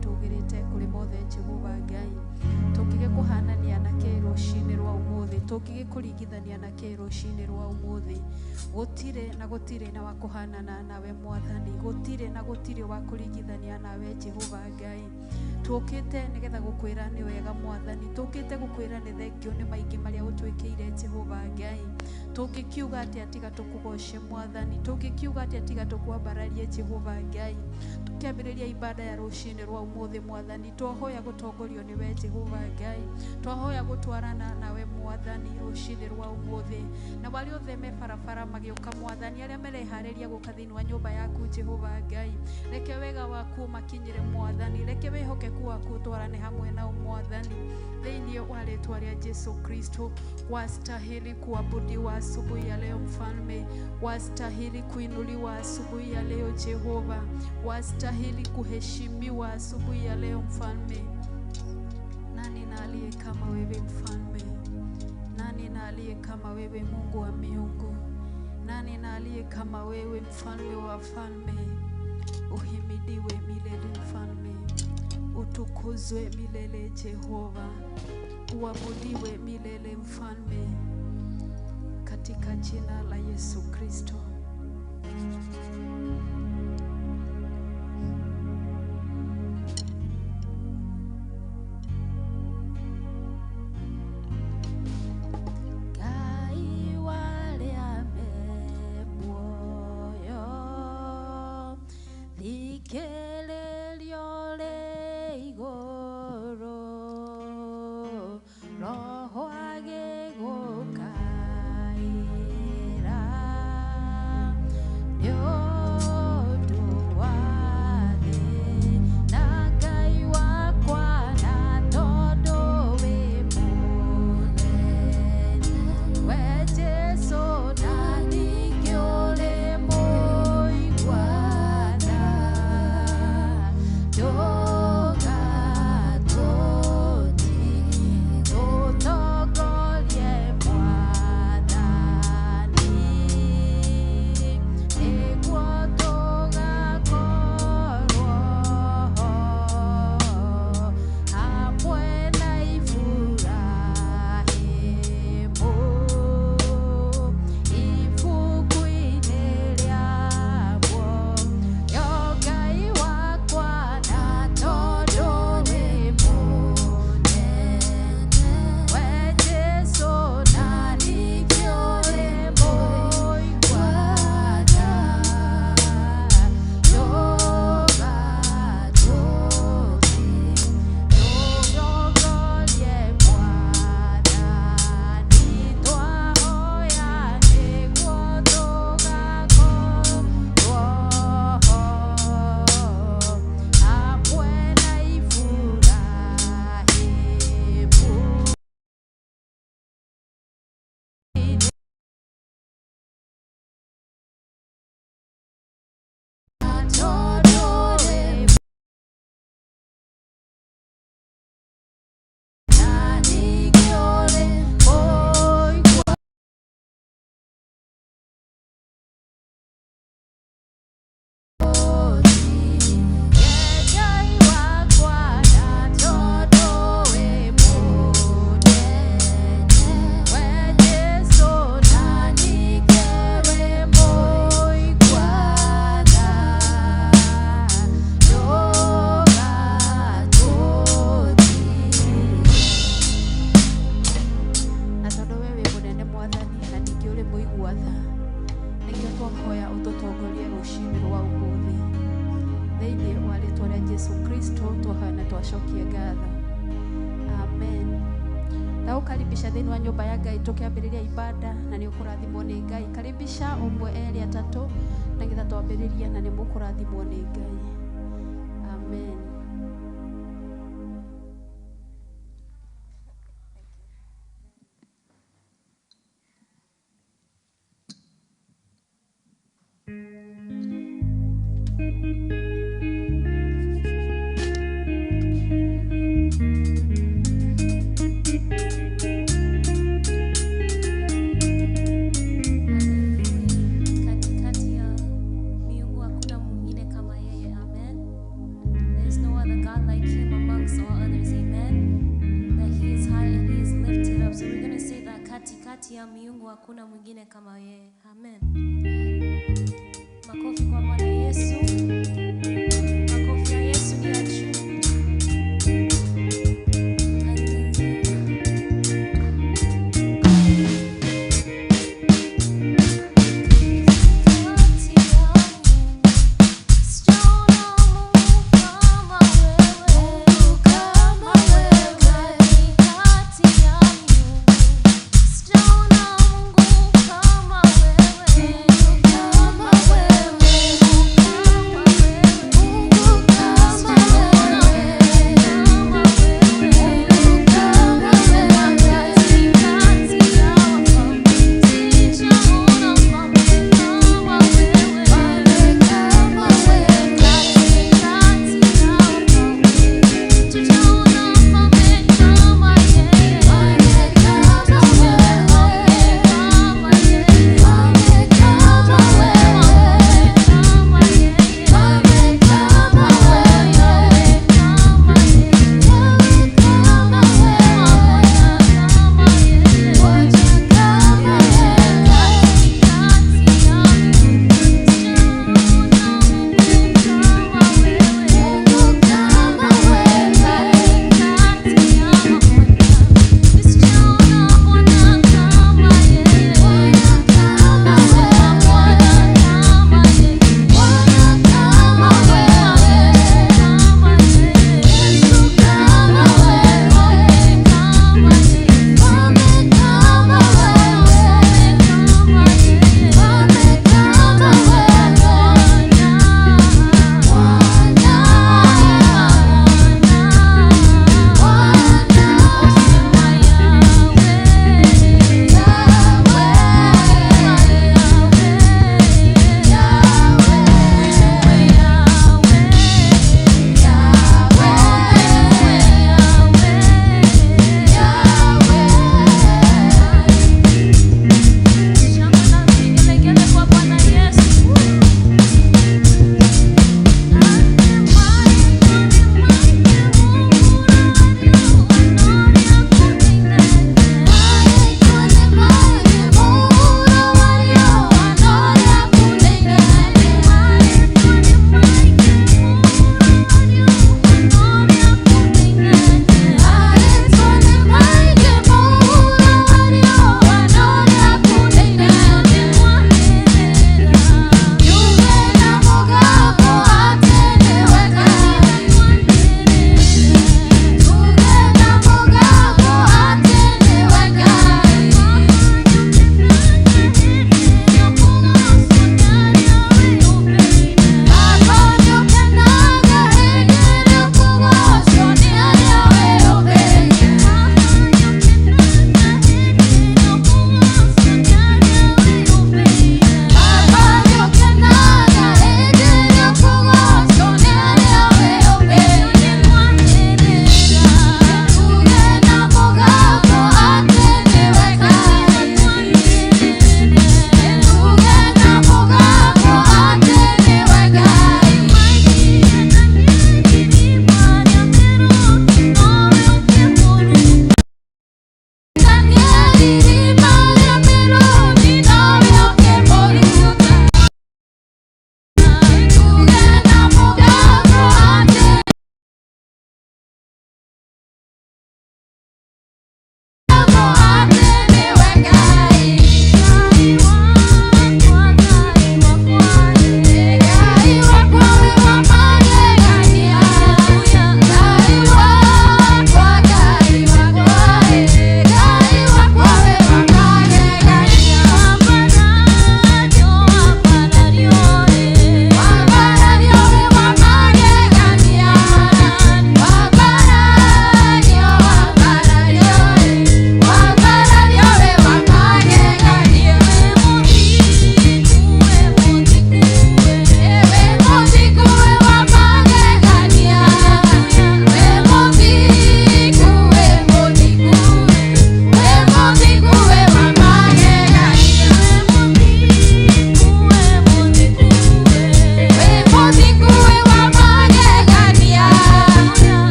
tugirite kuri mothe Jehova Ngai tukige kuhanania na kero shini rwa umuthi tukige kurigithania na kero shini rwa umuthi gutire na wakuhanana nawe Mwathani gutire wa kurigithania nawe Jehova Ngai tukite nigetha gukwira ni wega Mwathani tukite gukwira ni thengio ni maingi maria utwikire Jehova Ngai tukikiuga ati atiga tukugoshe Mwathani tukikiuga ati atiga tukwambararie Jehova Ngai tukiambiriria ibada ya rushini rwa umuthi Mwathani twahoya gutongorio ni we Jehova Ngai twahoya gutwarana nawe Mwathani rushini rwa umuthi na wali othe me barabara magioka Mwathani aria merehariria guka thiini wa nyumba yaku Jehova Ngai reke wega waku makinyire Mwathani reke wihokeku waku twarane hamwe na Mwathani thiini wa rĩĩtwa rĩa Yesu Kristo wastahili kuabudiwa asubuhi ya leo Mfalme wastahili kuinuliwa asubuhi ya leo Jehova wastahili kuheshimiwa asubuhi ya leo Mfalme. Nani na aliye kama wewe Mfalme? Nani na aliye kama wewe Mungu wa miungu? Nani na aliye kama wewe Mfalme wa wafalme? Uhimidiwe milele Mfalme, utukuzwe milele Jehova, uabudiwe milele Mfalme, katika jina la Yesu Kristo. Karibisha thini wa nyumba ya Ngai tukiambiriria ibada na ni ukurathimwo ni Ngai. Karibisha umwe eri atatu na ngetha twambiriria na ni mukurathimwo ni Ngai. Amen. There's no kati ya miungu hakuna mwingine kama yeye. Amen. Makofi kwa Bwana Yesu. Makofi ya Yesu ni ya juu. Kama wewe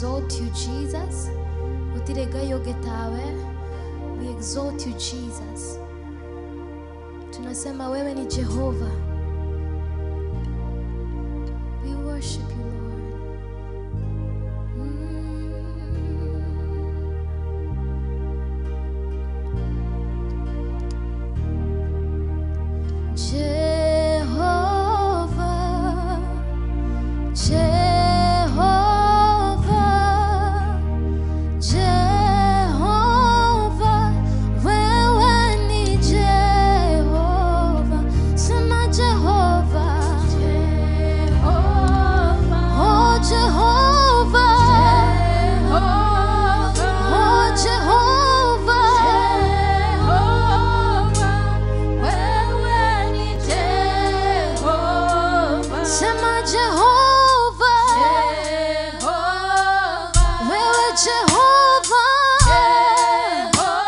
exalt you, Jesus. Utiregayo getawe. We exalt you, Jesus. Tunasema wewe ni Jehova. We worship you, Lord. Jehovah, Jehovah, Jehovah, wewe ni Jehovah. Sema Jehovah, Jehovah, oh Jehovah, Jehovah, oh Jehovah, Jehovah, wewe ni Jehovah. Sema Jehovah, Jehovah, wewe Jehovah, Jehovah,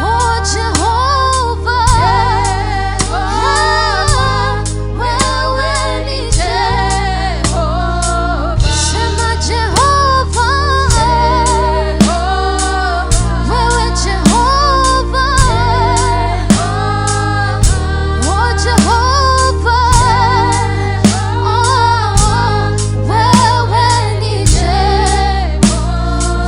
oh Jehovah, Jehovah, wewe ni Jehovah. Sema Jehovah, Jehovah, wewe Jehovah, oh Jehovah, wewe ni Jehovah.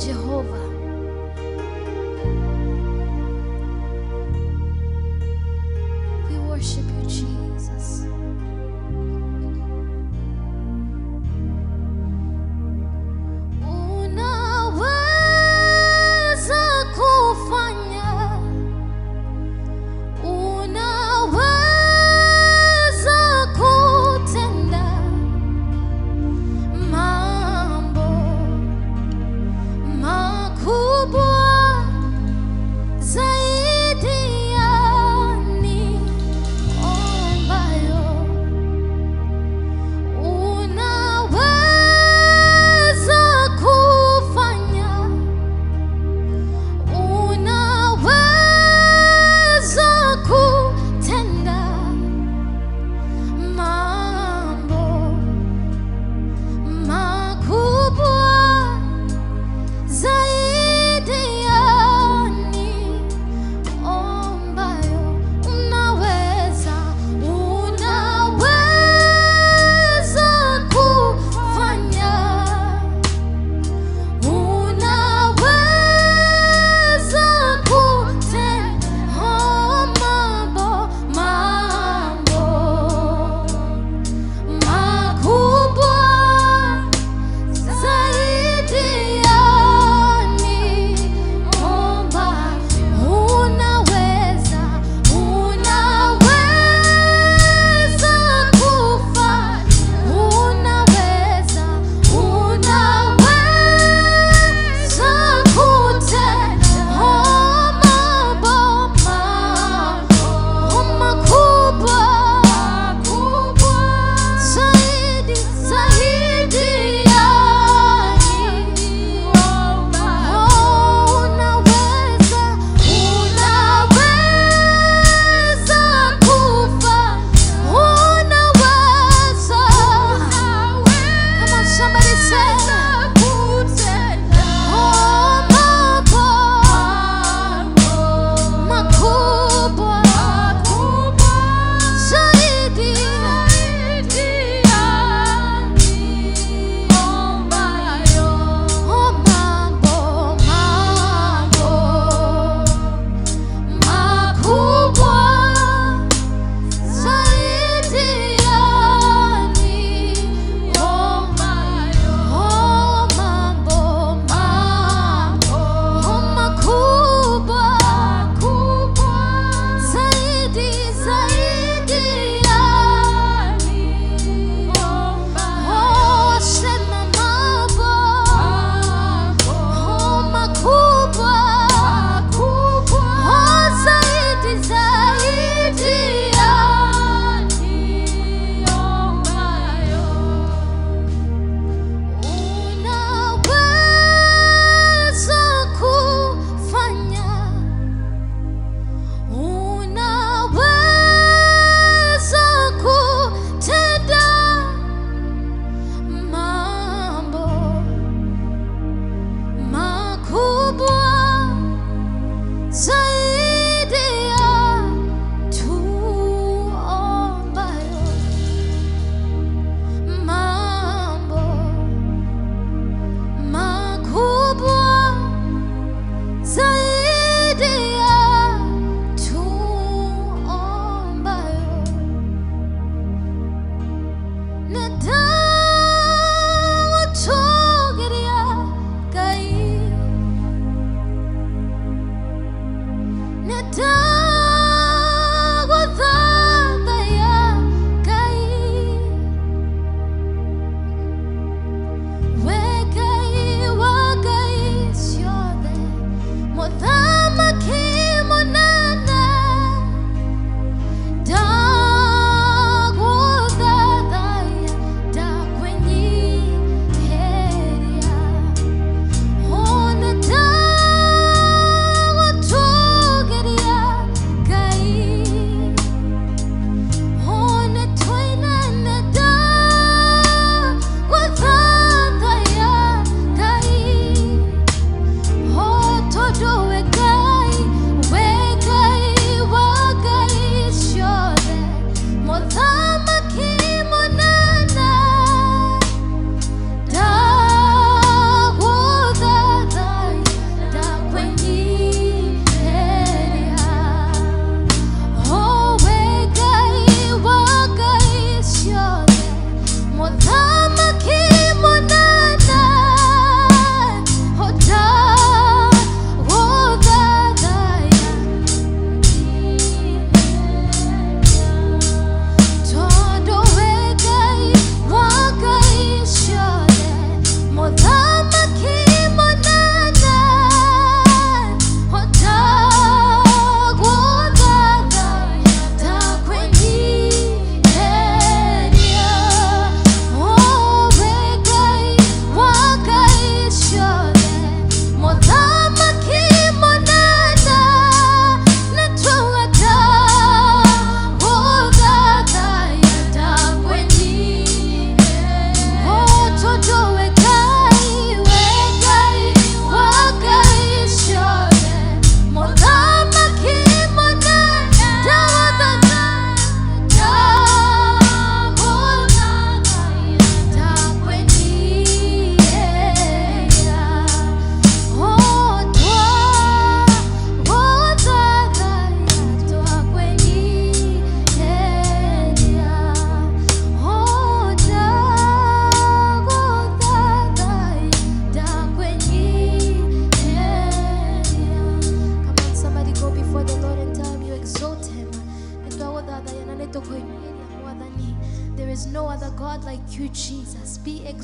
Jehovah. We worship you, Jesus. Unaweza kufanya, unaweza kutenda mambo makuu.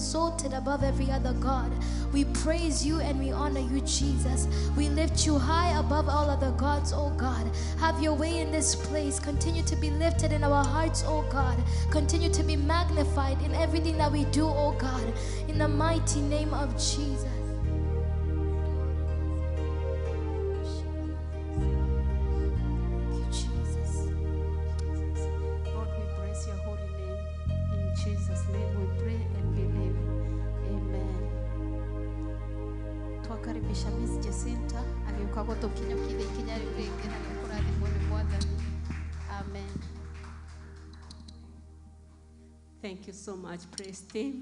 exalted above every other God. We praise you and we honor you, Jesus. We lift you high above all other gods, oh God. Have your way in this place. Continue to be lifted in our hearts, oh God. Continue to be magnified in everything that we do, oh God. In the mighty name of Jesus. Twakaribisha Miss Jacinta agĩũka gũtũkinyũkithia ikinya rĩu rĩngĩ na nĩũkũrathimwo nĩ Mwathani. Amen. Thank you so much, praise team.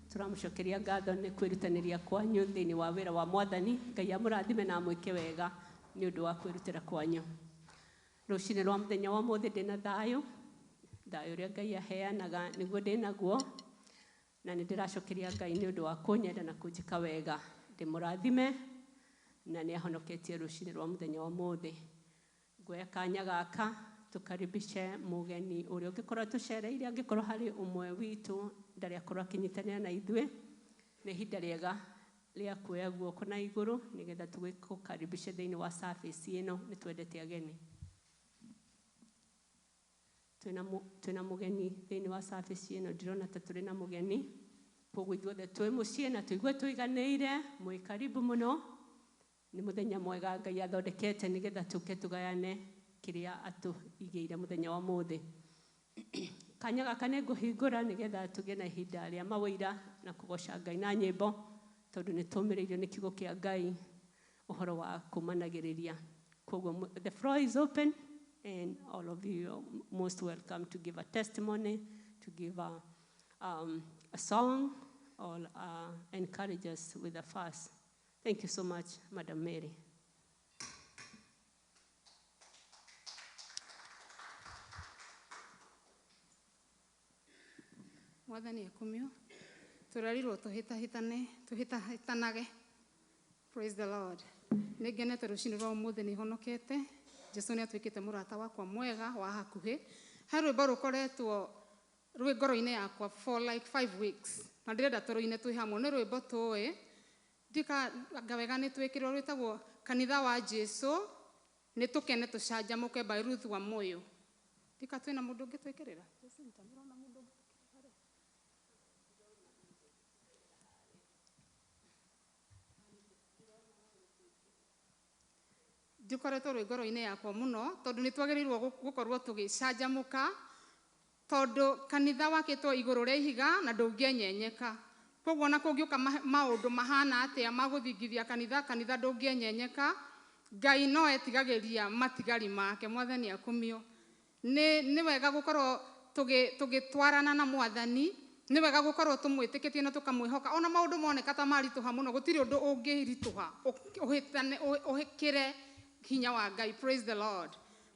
Tũramũcokeria ngatho nĩ kwĩrutanĩria kwanyu thĩinĩ wa wĩra wa Mwathani. Ngai amũrathime na amwĩke wega nĩ ũndũ wa kwĩrutĩra kwanyu. Rũciinĩ rwa mũthenya wa ũmũthĩ ndĩna thayũ ũrĩa Ngai aheanaga nĩguo ndĩnaguo, na nĩ ndĩracokeria Ngai nĩ ũndũ wa kũnyenda na kũnjĩka wega. Ndĩmũrathime na nĩ ahonoketie rũciinĩ rwa mũthenya wa ũmũthĩ. Nguoya kanya gaka tũkaribishe mũgeni ũrĩa ũngĩkorwo tũcereire, angĩkorwo harĩ ũmwe witũ ndarĩ akorwo akĩnyitanĩra na ithuĩ. Nĩ ihinda rĩega rĩa kuoya guoko na igũrũ nĩgetha tũgĩkũkaribishe thĩinĩ wa service ĩno. Nĩ twendete ageni. Twĩna mũgeni thĩinĩ wa service ĩno, ndirona ta tũrĩ na mũgeni. Koguo ithuothe twĩ mũciĩ na tũigue tũiganĩire, mwĩ karibu mũno. Nĩ mũthenya mwega Ngai athondekete nĩgetha tũke tũgayane kĩrĩa atũigĩire mũthenya wa ũmũthĩ. Kanya gaka nĩ ngũhingũra nĩgetha tũgĩe na ihinda rĩa mawĩra na kũgoca Ngai na nyĩmbo, tondũ nĩ tũmĩrĩirio nĩ kiugo kĩa Ngai ũhoro wa kũmanagĩrĩria. Koguo the floor is open and all of you are most welcome to give a testimony, to give a song, or encourage us with a fast. Thank you so much, Madam Mary. Mwathani akumio turarirwo tuhitahitanage. Praise the Lord. Nĩngenete rũciinĩ rwa ũmũthĩ nĩ honokete. Jesu nĩ atuĩkĩte mũrata wakwa mwega wa hakuhĩ. He rwĩmbo rũkoretwo rwĩ ngoro-inĩ yakwa for like 5 weeks. Na ndĩrenda tũrũine twĩ hamwe. Nĩ rwĩmbo tũĩ ndikanga wega nĩ twĩkĩrwo rwĩtagwo kanitha wa Jesu nĩ tũkene tũcanjamũke by Ruth wa Moyo. Ndika twĩna mũndũ ũngĩ twĩkĩrĩra. Ndikoretwo rwĩ ngoro-inĩ yakwa mũno tondũ nĩ twagĩrĩirwo gũkorwo tũgĩcanjamũka tondũ kanitha wakĩtwo igũrũ rĩa ihiga na ndũngĩenyenyeka. Koguo na kũngĩũka maũndũ mahana atĩa magũthingithia kanitha ndũngĩenyenyeka. Ngai no etigagĩria matigari make. Mwathani akumio. Nĩ wega gũkorwo tũgĩtwarana na Mwathani. Nĩ wega gũkorwo tũmwĩtĩkĩtie na tũkamwĩhoka. Ona maũndũ moneka ta maritũha mũno, gũtirĩ ũndũ ũngĩritũha ũhĩkĩre hinya wa Ngai. Praise the Lord.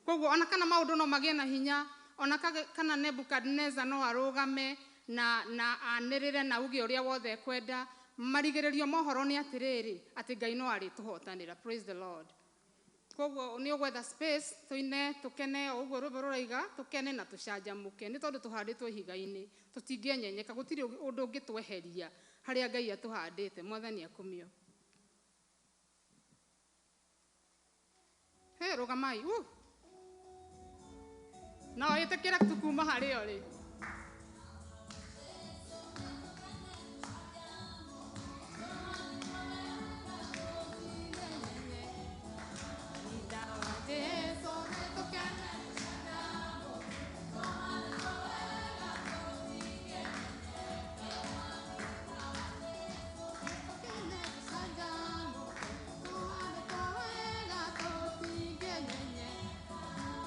Koguo ona kana maũndũ no magĩe na hinya, ona kana Nebukadnezar no arũgame na anĩrĩre na uge ũrĩa wothe kwenda, marigĩrĩrio mohoro nĩ atĩrĩrĩ atĩ Ngai no arĩtũhotanĩra. Praise the Lord. Koguo nĩ ũgwetha space tũine tũkene o ũguo rwĩmbo rũraiga, tũkene na tũcanjamũke nĩ tondũ tũhandĩtwo ihiga-inĩ, tũtingĩenyenyeka, gũtirĩ ũndũ ũngĩtweheria harĩa Ngai atũhandĩte. Mwathani akumio. Hey, rũgamai. Na ĩtĩkĩra tukuma harĩa ũrĩ.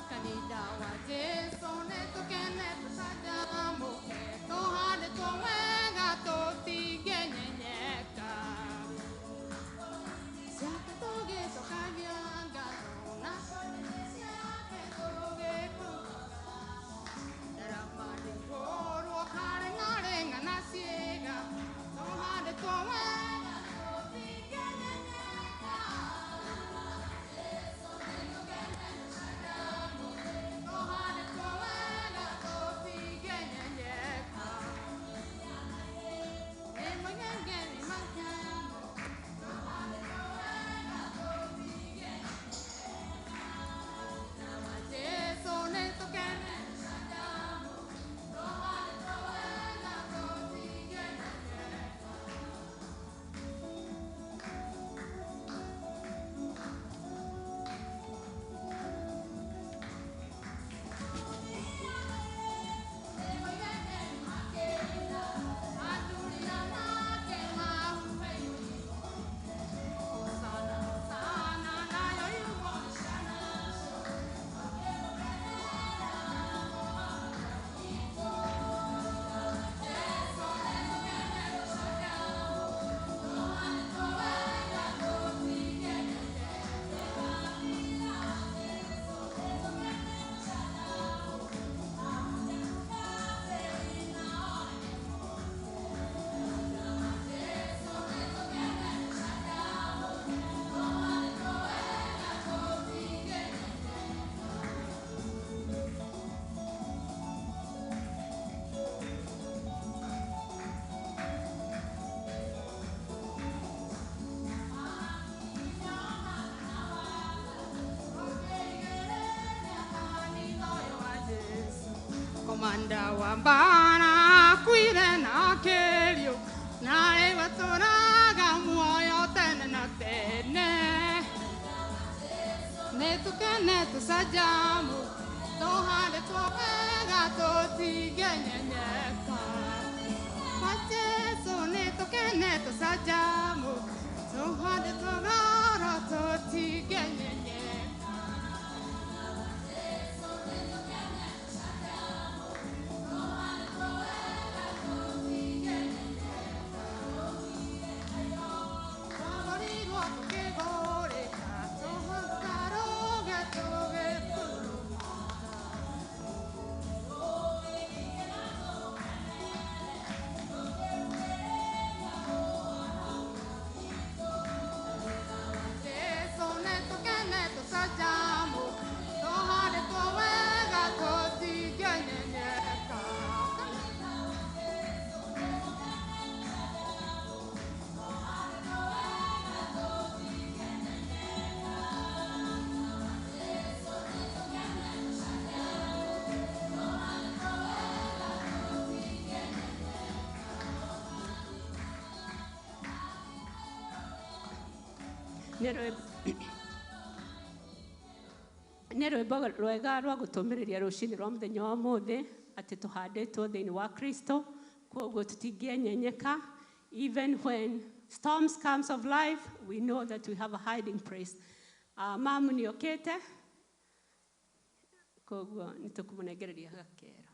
Canida wa Jesu ne tukene ndawa mbara kuire na kerio nae waturaga muoyo tene na tene netukene tusajamu tohande twawega tutigenyenyeka kwa Jesu netukene tusajamu tohande twawega tutigenyenyeka. nä rwä rwega rwa gå tå mä rä ria rå cinä rwa må thenya wa må thä atä tå handä two thä inä wa Kristo koguo tå tingänyenyeka even when storms comes of life we know that we have a hiding place. Mamu nä okä te koguo nä tå kå må nengereria gakero.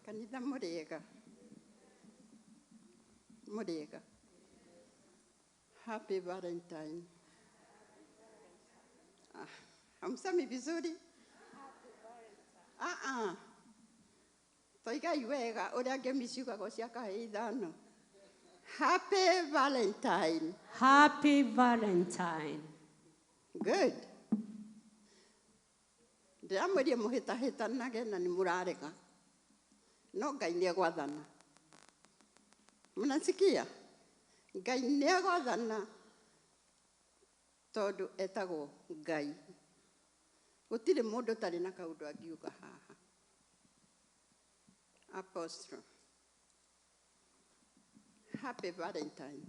Kanitha muriega. Muriega. Happy Valentine. Hamsami vizuri? Toigai wega uria ngemiciugaga cia kahe ithano. Happy Valentine. Happy Valentine. Good. Ndiramwirie muhitahitanage na ni murarega. No Ngai nĩ egwathana. Mnasikia? Ngai nĩ egwathana tondũ etagwo Ngai. Gũtirĩ mũndũ tarĩ na kaũndũ angiuga haha. Apostle. Happy Valentine.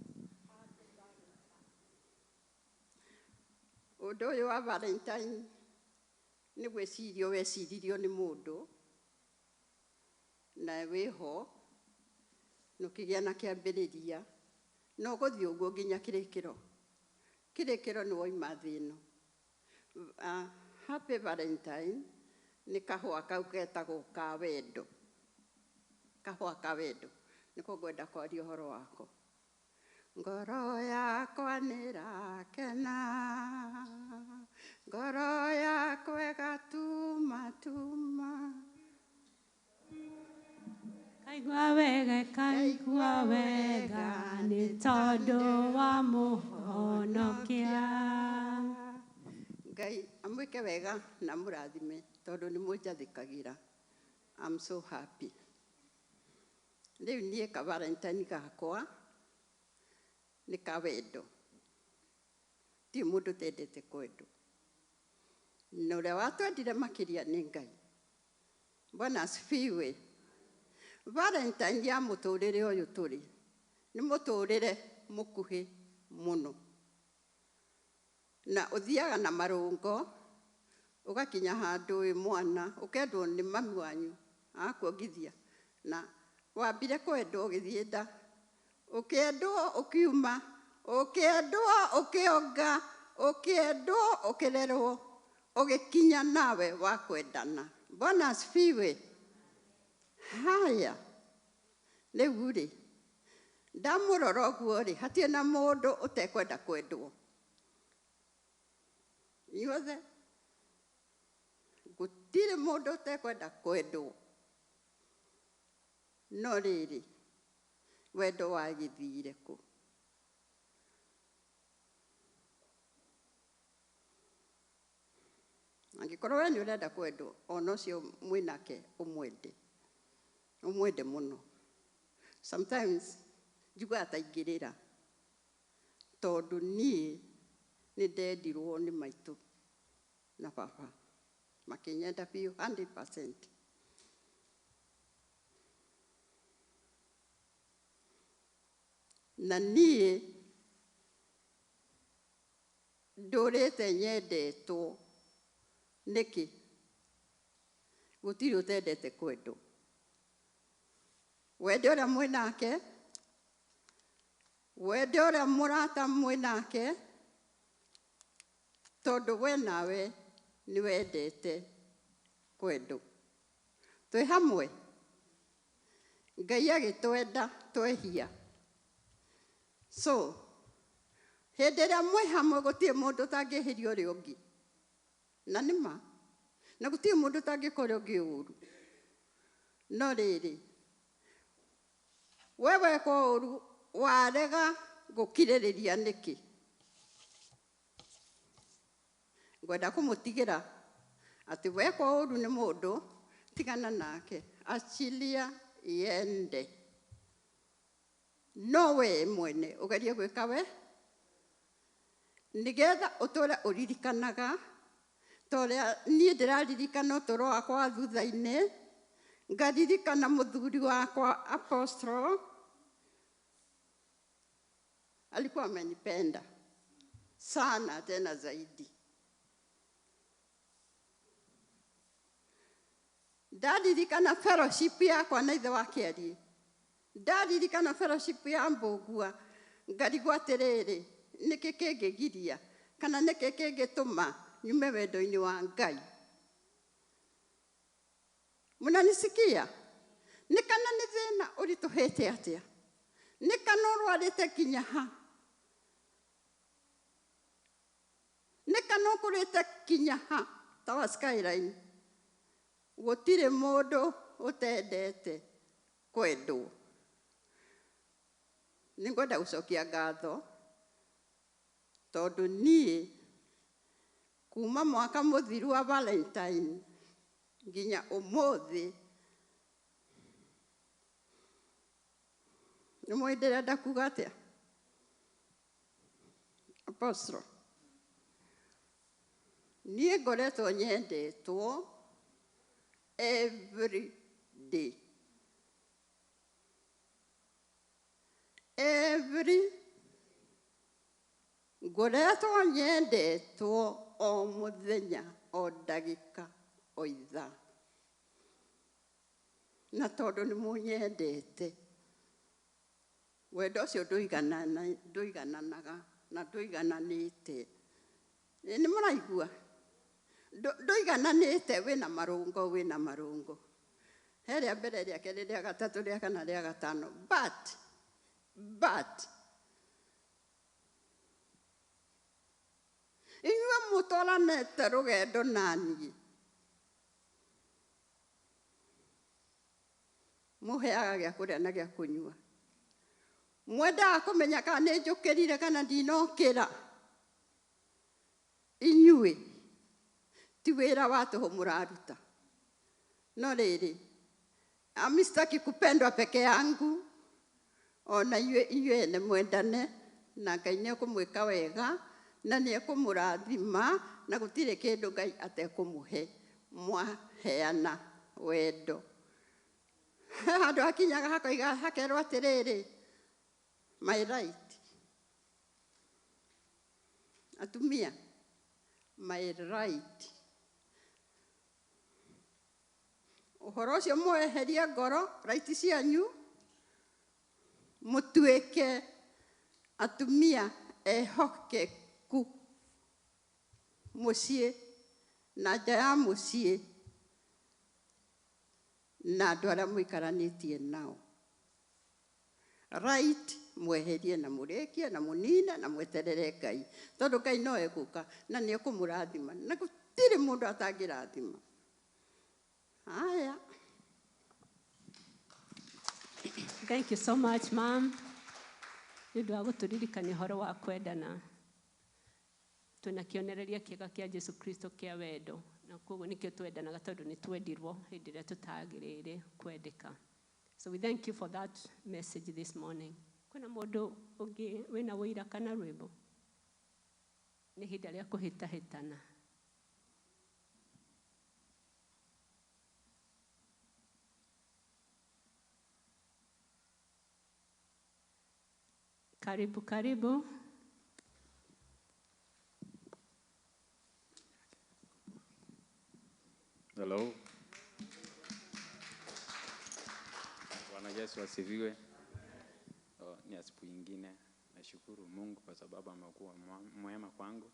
Ũndũ ũyũ wa Valentine nĩ gwĩcirio weciririo nĩ mũndũ na weho no kigĩa na kĩambĩrĩria no gũthiĩ ũguo nginya kĩrĩkĩro nĩ woima thĩ ĩno. Happy Valentine nĩ kahũa kau ketagwo ka wendo. Kahũa ka wendo nĩko ngwenda kwaria ũhoro wako. Ngoro yakwa nĩrakena, ngoro yakwa ĩgatuma kaigua wega nĩ tondũ wa mũhonokia. Ngai amwĩke wega na mũrathime tondũ nĩ mũnjathĩkagĩra. I'm so happy. Rĩu niĩ ka Valentine gakwa nĩ ka wendo. Ti mũndũ tendete kwendwo. Na ũrĩa watwendire makĩria nĩ Ngai. Bwana asifiwe. Valentine ya mũtũrĩre ũyũ tũrĩ nĩ mũtũrĩre mũkuhĩ mũno. Na ũthiaga na marũngo ũgakinya handũ wĩ mwana ũkendwo nĩ mami wanyu akuongithia na wambire kwendwo ũgĩthiĩ nda ũkĩendwo ũkiuma ũkĩendwo ũkĩonga ũkĩendwo ũkĩrerwo ũgĩkinya nawe wa kwendana. Bwana asifiwe. Haya rĩu rĩ ndamũrora ũguo rĩ hatirĩ na mũndũ ũtekwenda kwendwo. Inyuothe gũtirĩ mũndũ ũtekwenda kwendwo. No rĩrĩ wendo wagĩthire kũ? Angĩkorwo we nĩ ũrenda kwendwo, ona ũcio mwĩnake ũmwende mũno. Sometimes njiguaga ta ingĩrĩra tondũ niĩ nĩ ndendirwo nĩ maitũ na baba makĩnyenda biũ 100%. Na niĩ ndũrĩte nyendetwo nĩkĩ? Gũtirĩ ũtendete kwendwo. Wende ũrĩa mwĩnake, wende ũrĩa mũrata mwĩnake, tondũ we nawe nĩ wendete kwendwo. Twĩ hamwe, Ngai agĩtwenda twehia. So, hĩndĩ ĩrĩa mwĩ hamwe gũtirĩ mũndũ ũtangĩhĩria ũrĩa ũngĩ. Na nĩma, na gũtirĩ mũndũ ũtangĩka ũrĩa ũngĩ ũũru. No rĩrĩ, we weka ũũru warega gũkirĩrĩria nĩkĩ? Ngwenda kũmũtigĩra atĩ weka ũũru nĩ mũndũ, tigana nake, achilia iende. No we mwene ũgerie gwĩka we, nĩgetha ũtũũre ũririkanaga torĩa niĩ ndĩraririkana ũtũũro wakwa wa thutha-inĩ, ngaririkana mũthuri wakwa Apostle alikuwa amenipenda sana tena zaidi. Ndaririkana fellowship yakwa na ithe wa Kĩari, ndaririkana fellowship ya Mbũgua, ngarigwo atĩrĩrĩ, nĩkĩ kĩngĩgiria kana nĩkĩ kĩngĩtũma nyume wendo-inĩ wa Ngai? Mũnanisikia? Nĩ kana nĩ thĩna ũritũhĩte atĩa? Nĩ kana ũrwarĩte kinya ha? Nĩ kana ũkũrĩte kinya ha? Ta wa Skyline. Gũtirĩ mũndũ ũtendete kwendwo. Nĩngwenda gũcokia ngatho tondũ niĩ kuma mwaka mũthiru wa Valentine nginya ũmũthĩ nĩ mũĩ ndĩrenda kuga atĩa? Apostle, niĩ ngoretwo nyendetwo every day. Ngoretwo nyendetwo o mũthenya, o ndagĩka, o ithaa. Na tondũ nĩ mũnyendete, wendo ũcio ndũigananaga na ndũigananĩte. Nĩ mũraigua? Ndũigananĩte, wĩna marũngo, wĩna marũngo. He rĩa mbere, rĩa kerĩ, rĩa gatatũ, rĩa kana, rĩa gatano. But inyuĩ mũtwaranĩte rũgendo na niĩ, mũheaga gĩa kũrĩa na gĩa kũnyua. Mwendaga kũmenya kana nĩ njũkĩrire kana ndinokĩra. Inyuĩ ti wĩra wa tũhũ mũraruta. No rĩrĩ, ami sitaki kupendwa peke yangu, ona inyuĩ ene mwendane, na Ngai nĩ ekũmwĩka wega, na nĩ ekũmũrathima, na gũtirĩ kĩndũ Ngai atekũmũhe mwaheana wendo. Handũ hakinyaga hakoiga hakerwo atĩrĩrĩ, my right. Atumia, my right. Ũhoro ũcio mweherie ngoro, right cianyu, mũtuĩke atumia ehokeku mũciĩ na nja ya mũciĩ na andũ arĩa mũikaranĩtie nao. Right, mweherie na mũrĩkie na mũnine na mweterere Ngai. Tondũ Ngai no egũka na nĩ ekũmũrathima. Na gũtirĩ mũndũ atangĩrathima. Haya. Thank you so much, Mom. Nĩ ũndũ wa gũtũririkania ũhoro wa kwendana. Twĩna kĩonereria kĩega kĩa Jesu Kristo kĩa wendo. na koguo nikio twendanaga tondu ni twendirwo hindi ria tutagirire kwendeka. So we thank you for that message this morning. Kuna mundu ungi wina wira kana rwimbo? Ni hindi ria kuhitahitana. Karibu, karibu. Hello. Bwana Yesu asifiwe. Ni asubuhi nyingine. Nashukuru Mungu kwa sababu amekuwa mwema kwangu.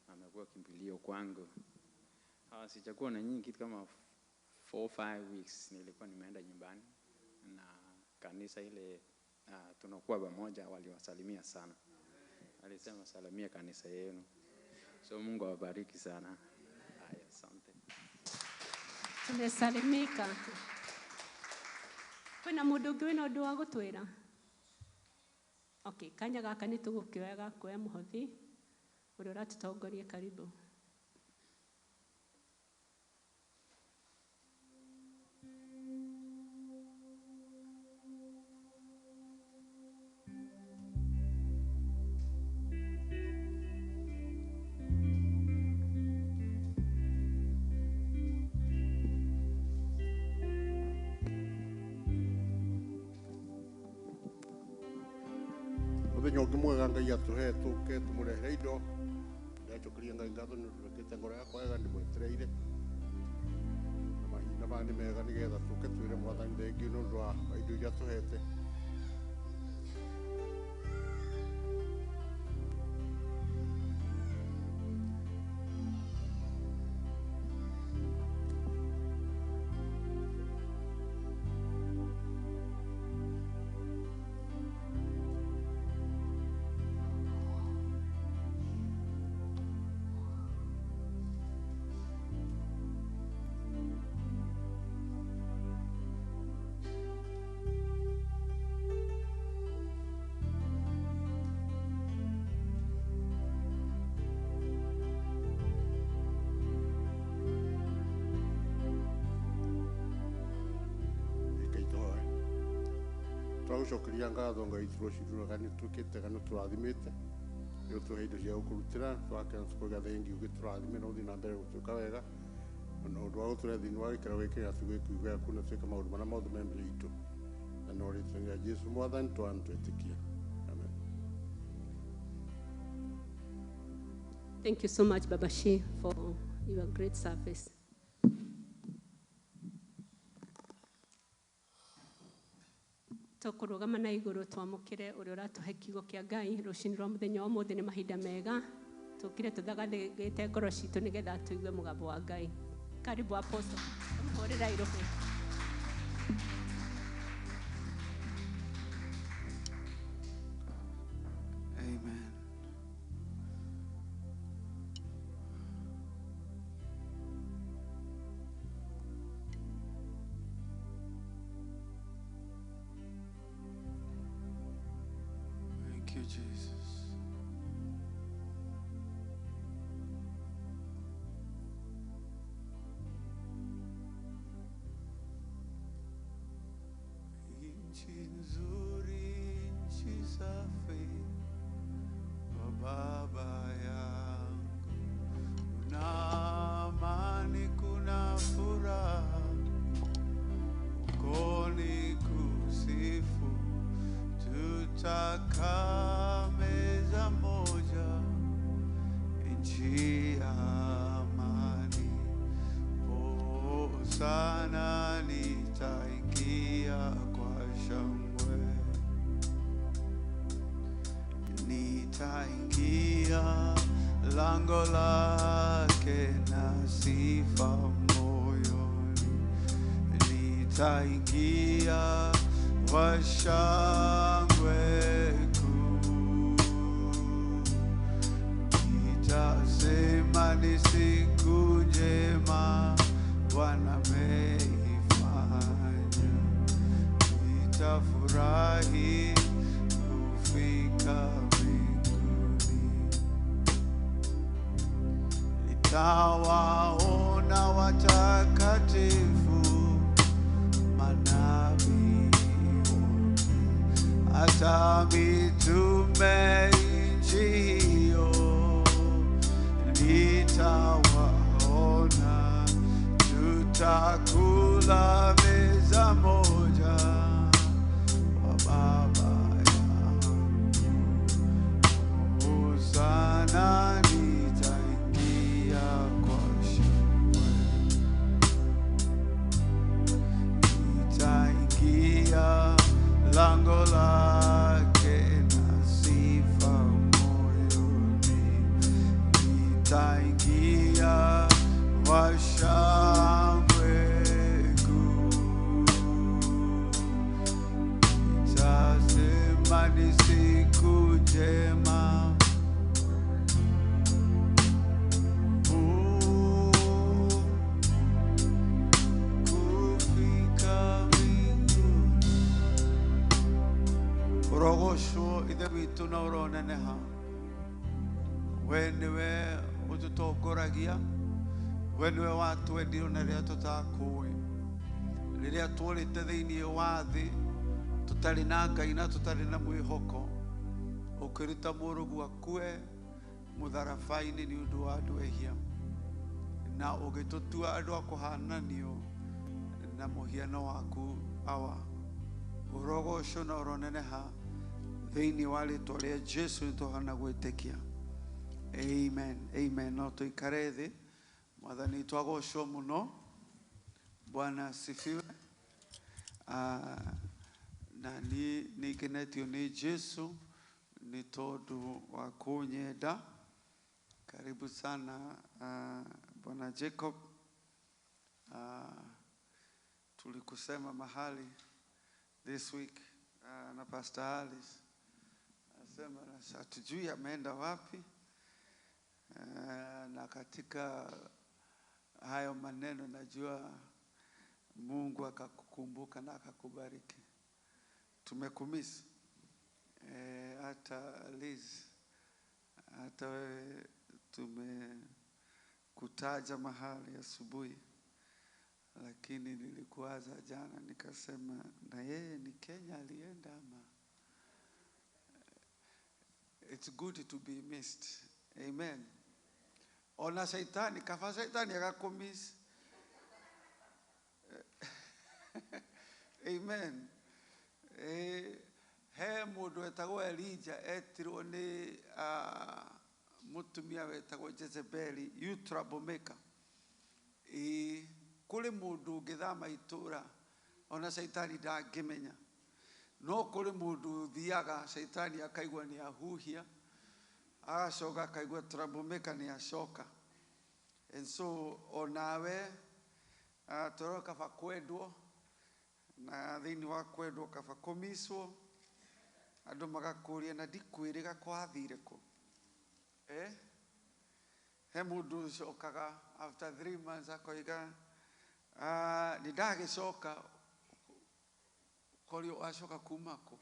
Amekuwa kimbilio kwangu. Sijakuwa na nyingi kitu kama 4-5 weeks nilikuwa nimeenda nyumbani na kanisa ile tunakuwa pamoja, waliwasalimia sana. Alisema salamia kanisa yenu. So Mungu awabariki sana. Haya, asante. Tumesalimika. Kuna mundu ungi wina undu wa gutwira? Okay, kanya gaka ni tugukioyaga kwa muhothi. Uria uratutongoria karibu. Nyoki mwega Ngai atuhe tuke tumurehere indo ndacokeria Ngai ngatho ni turekete ngoro yakwa wega ndimwetereire na mahina mani mega nigetha tuke twire mwathani thengi ni undu wa indo iria tuhete. Twagucokeria ngatho Ngai turociruraga ni tukite kana turathimite ni utuhe indo cia gukurutira twakena tukuga thengi ugiturathimira uthi na mbere gutuika wega na undu wa gutura thiini wa gikira wikira tugikuiga kuna tuika maundu mana mothe me mbere itu na no ritwa Jesu mwathani twetikia. Amen. Thank you so much, Baba Shi, for your great service. Tukurugama na iguru twamukire uria uratuhe kiugo kia Ngai rucini rwa muthenya wa muthi ni mahinda mega tukire tuthagathigite ngoro citu nigetha tuigue mugambo wa Ngai. Karibu apostle, muhorera iroho. Amen. Thank you, Jesus. Nchi nzuri, nchi safi, kwa Baba yangu, kuna amani, kuna furaha, uko ni kusifu, tutakaa meza moja, nchi ya amani. Sana nitaingia kwa shangwe, nitaingia lango lake na sifa moyoni, nitaingia kwa shangwe kuu, nitasema ni siku njema Bwana ameifanya, nitafurahi kufika mbinguni, nitawaona watakatifu manabii hata mitume nchi hiyo nitawaona, tutakula meza moja wa Baba yangu. Hosana, nitaingia kwa shangwe, nitaingia lango lake na sifa moyoni, nitaingia kwa shangwe kuu, nitasema ni siku njema. Urogosho ithe witũ na ũroneneha, we nĩwe ũtũtongoragia, we nĩwe watwendire na rĩrĩa tũtakũĩ, rĩrĩa tũrĩte thĩinĩ wa thĩ tũtarĩ na Ngai na tũtarĩ na mwĩhoko, ũkĩruta mũrũgu akue mũtharaba-inĩ nĩ ũndũ wa andũ ehia, na ũgĩtũtua andũ a kũhananio na mũhiano waku awa. Ũrogoco na ũroneneha thĩinĩ wa rĩtwa rĩa Jesu nĩtũhana gwĩtĩkia. Amen, amen. No tũikare thĩ. Mwathani twagocwo mũno. Bwana asifiwe. Na nĩ ngenetio nĩ Jesu nĩ tondũ wa kũnyenda. Karibu sana Bwana Jacob. Tulikusema mahali this week na Pastor Alice asema hatujui ameenda wapi, na katika hayo maneno najua Mungu akakukumbuka na akakubariki. Tumekumisi hata Liz, hata wewe tumekutaja mahali asubuhi, lakini nilikuwaza jana nikasema na yeye ni Kenya alienda ama. It's good to be missed. Amen. Ona shaitani kafa, shaitani akakumisi. Amen. He mũndũ etagwo Elijah etirwo nĩ mũtumia wetagwo Jezebeli, you troublemaker. Kũrĩ mũndũ ũngĩthama itũra ona shaitani ndangĩmenya, no kũrĩ mũndũ thiaga shaitani akaigua nĩ ahuhia, agacoka akaigua troublemaker nĩ acoka. And so onawe tũro kaba kwendwo, na thĩinĩ wa kwendwo kaba kũmiswo, andũ magakũria na ndikwĩrĩga kwathire kũ. He mũndũ ũcokaga after 3 months akoiga nĩndagĩcoka. Korio ashoka kumako.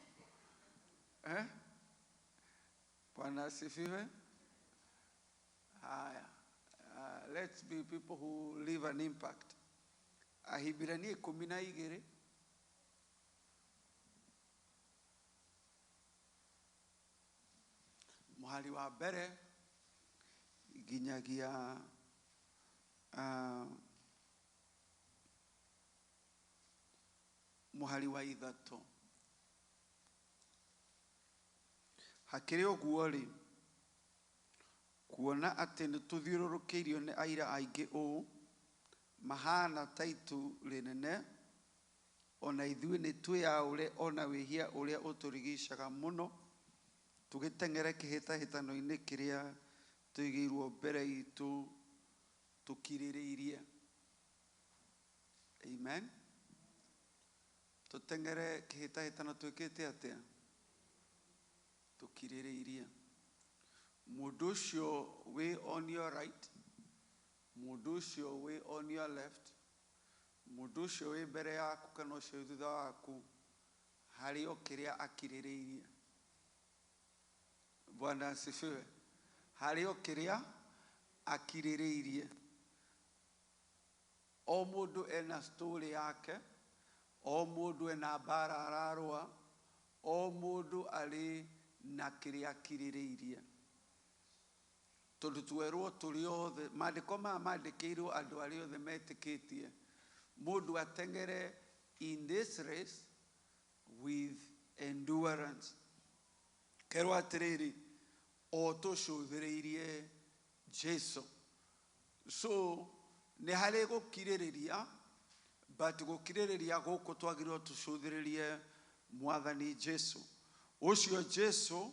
Bwana asifiwe. Haya. Let's be people who leave an impact. Ahibirania 12 muhali wa mbere nginyagia muhali wa ithatũ. Hakĩrĩ ũguo rĩ, kuona atĩ nĩtũthiũrũrũkĩirio nĩ aira aingĩ ũũ, mahana ta itu rĩnene, ona ithuĩ nĩtwĩyaũre ona wĩhia ũrĩa ũtũrigicaga mũno, tũgĩteng'ere kĩhĩtahĩtano-inĩ kĩrĩa tũigĩirwo mbere itũ tũkirĩrĩirie. Amen. Tutengere kĩhĩtahĩtano twĩkĩte atĩa? Tũkirĩrĩirie. Mũndũ ũcio wĩ on your right, mũndũ ũcio wĩ on your left, mũndũ ũcio wĩ mbere yaku kana ũcio wĩ thutha waku, harĩ o kĩrĩa akirĩrĩirie. Bwana asifiwe. Harĩ o kĩrĩa akirĩrĩirie. o mundu ena story yake, o mundu ena bara ararua, o mundu ari na kiria kiririirie. Tondu twerwo turi othe maandiko maya mandikirwo andu ari othe metikitie mundu atengere in this race with endurance. Kerwo atiriri o tucũthĩrĩirie Jesu. So nĩ harĩ gũkirĩrĩria, but gũkirĩrĩria gũkũ twagĩrĩirwo tucũthĩrĩrie Mwathani Jesu. Ũcio Jesu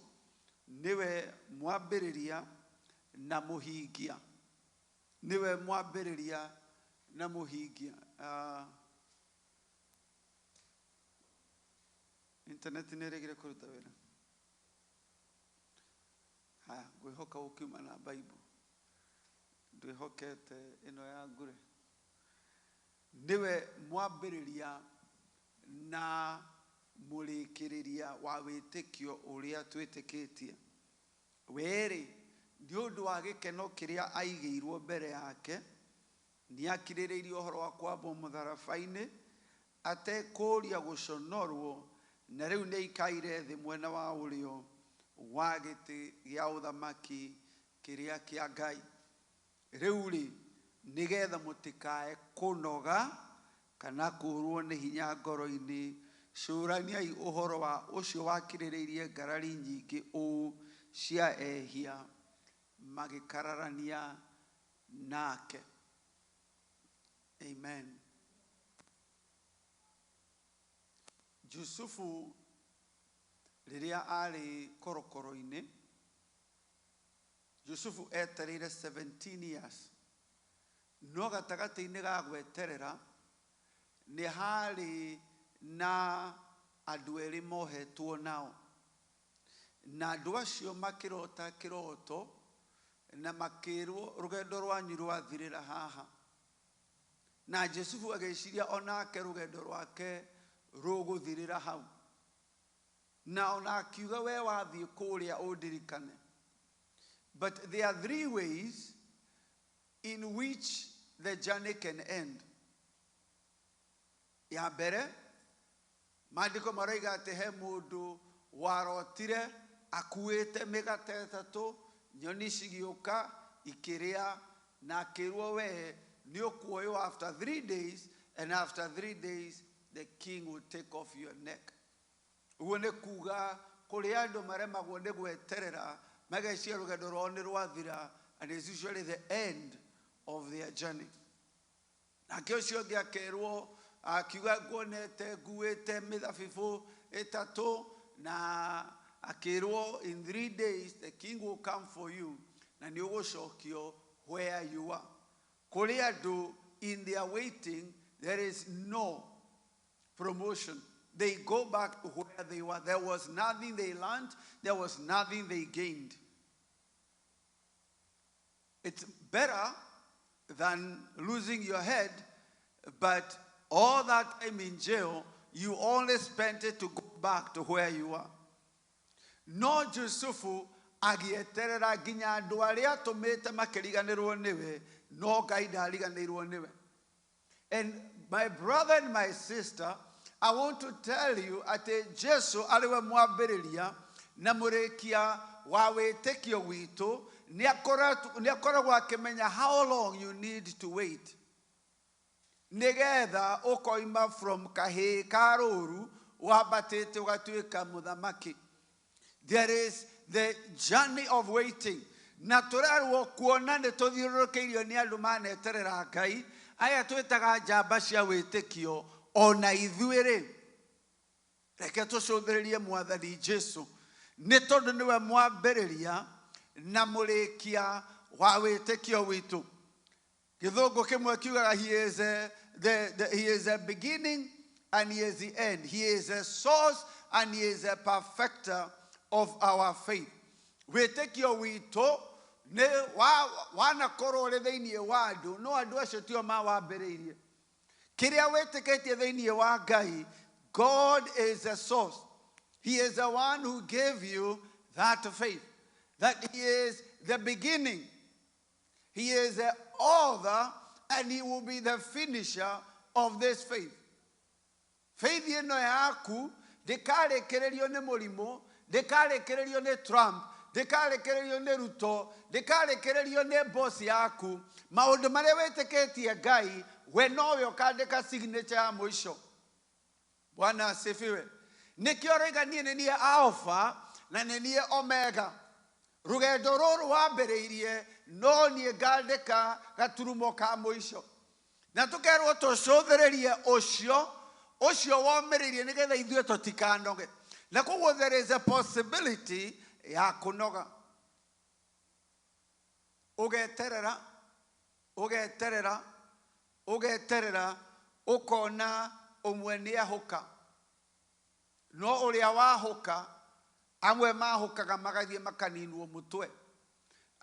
niwe mwambĩrĩria na mũhingia. Niwe mwambĩrĩria na mũhingia. Internet nĩ ĩrĩgire kũruta wĩra. Haya, ngwĩhoka ũkiuma na Bible. Ndwĩhokete ĩno ya ngure. Niwe mwambĩrĩria na mũrĩkĩrĩria wa wĩtĩkio ũrĩa twĩtĩkĩtie. Weri nĩ ũndũ wa gĩkeno kĩrĩa aigĩirwo mbere yake, nĩ akirĩrĩirie ũhoro wa kwambwo mũtharaba-inĩ atekũũria gũconorwo, na rĩu nĩ aikaire thĩ mwena wa ũrĩo wa gĩtĩ gĩa ũthamaki kĩrĩa kĩa Ngai. Rĩu rĩ, nĩgetha mũtikae kũnoga kana kũũrwo nĩ hinya ngoro-inĩ, cũraniai ũhoro wa ũcio wakirĩrĩirie ngarari nyingĩ ũũ cia ehia magĩkararania nake. Amen. Jusufu rĩrĩa arĩ korokoro-inĩ, Jusufu etereire 17 years. No gatagatĩ-inĩ ga gweterera nĩ harĩ na andũ erĩ mohetwo nao. Na andũ acio makĩrota kĩroto na makĩrwo rũgendo rwanyu rwathirĩra haha. Na Jusufu agĩciria onake rũgendo rwake rũgũthirĩra hau. Na ona akiuga we wathiĩ kũrĩa ũndirikane. But there are 3 ways in which the journey can end. Ya mbere, maandiko maroiga atĩ he mũndũ warotire akuĩte mĩgate 3, nyoni cigĩũka ikĩrĩa, na akĩrwo we nĩ ũkuoywo after 3 days, and after 3 days the king will take off your neck. Uguo nĩ kuga kũrĩ andũ maremagwo nĩ gweterera mageciria rũgendo rwao nĩ rwathira, and it's usually the end of their journey. Nake ũcio ũngĩ akerwo akiuga nguonete nguĩte mĩthabibũ 3, na akĩrwo in 3 days the king will come for you na nĩ ũgũcokio where you are. Kũrĩ andũ in their waiting there is no promotion. They go back to where they were. There was nothing they learned. There was nothing they gained. It's better than losing your head, but all that time in jail, you only spent it to go back to where you are. No Jusufu agieterera nginya andũ arĩa atũmĩte makĩriganĩrwo nĩwe, no Ngai ndariganĩirwo nĩwe. And my brother and my sister, I want to tell you ati Jesu ariwe mwambĩrĩria na mũrĩkia wa wĩtĩkio witũ, nĩ akoragwo akĩmenya how long you need to wait. Nĩgetha ũkoima from kahĩĩ ka rũũru wambatĩte ũgatuĩka mũthamaki. There is the journey of waiting. Na tũrerwo kuona nĩ tũthiũrũrũkĩirio nĩ andũ maneterera Ngai, aya twĩtaga njamba cia wĩtĩkio, ona ithuĩ-rĩ, reke tũcũthĩrĩrie Mwathani Jesu, nĩ tondũ nĩwe mwambĩrĩria na mũrĩkia wa wĩtĩkio witũ. Gĩthũngũ kĩmwe kiugaga he is a beginning and he is the end. He is a source and he is a perfecter of our faith. Wĩtĩkio witũ nĩ wanakorwo ũrĩ thĩinĩ wa andũ, no andũ acio tio mawambĩrĩirie. Kĩrĩa wĩtĩkĩtie thĩinĩ wa Ngai, God is the source. He is the one who gave you that faith. That he is the beginning. He is the author and he will be the finisher of this faith. Faith ino yaku ndikarekererio ni murimo, ndikarekererio ni Trump, ndikarekererio ni Ruto, ndikarekererio ni boss yaku. Maundu maria wetiketie Ngai, we nowe ukandika signature ya mwisho. Bwana asifiwe. Nikio rega nie Alpha na nie Omega. Rugendo ruru wamberirie no nie ngandika gaturumo ka mwisho. Na tukerwo tucũthĩrĩrie ũcio womĩrĩirie nĩgetha ithuĩ tũtikanoge. Na koguo there is a possibility ya kũnoga. Ũgeterera ũkona ũmwe nĩahũka. No ũrĩa wahũka, amwe mahũkaga magathiĩ makaninwo mũtwe.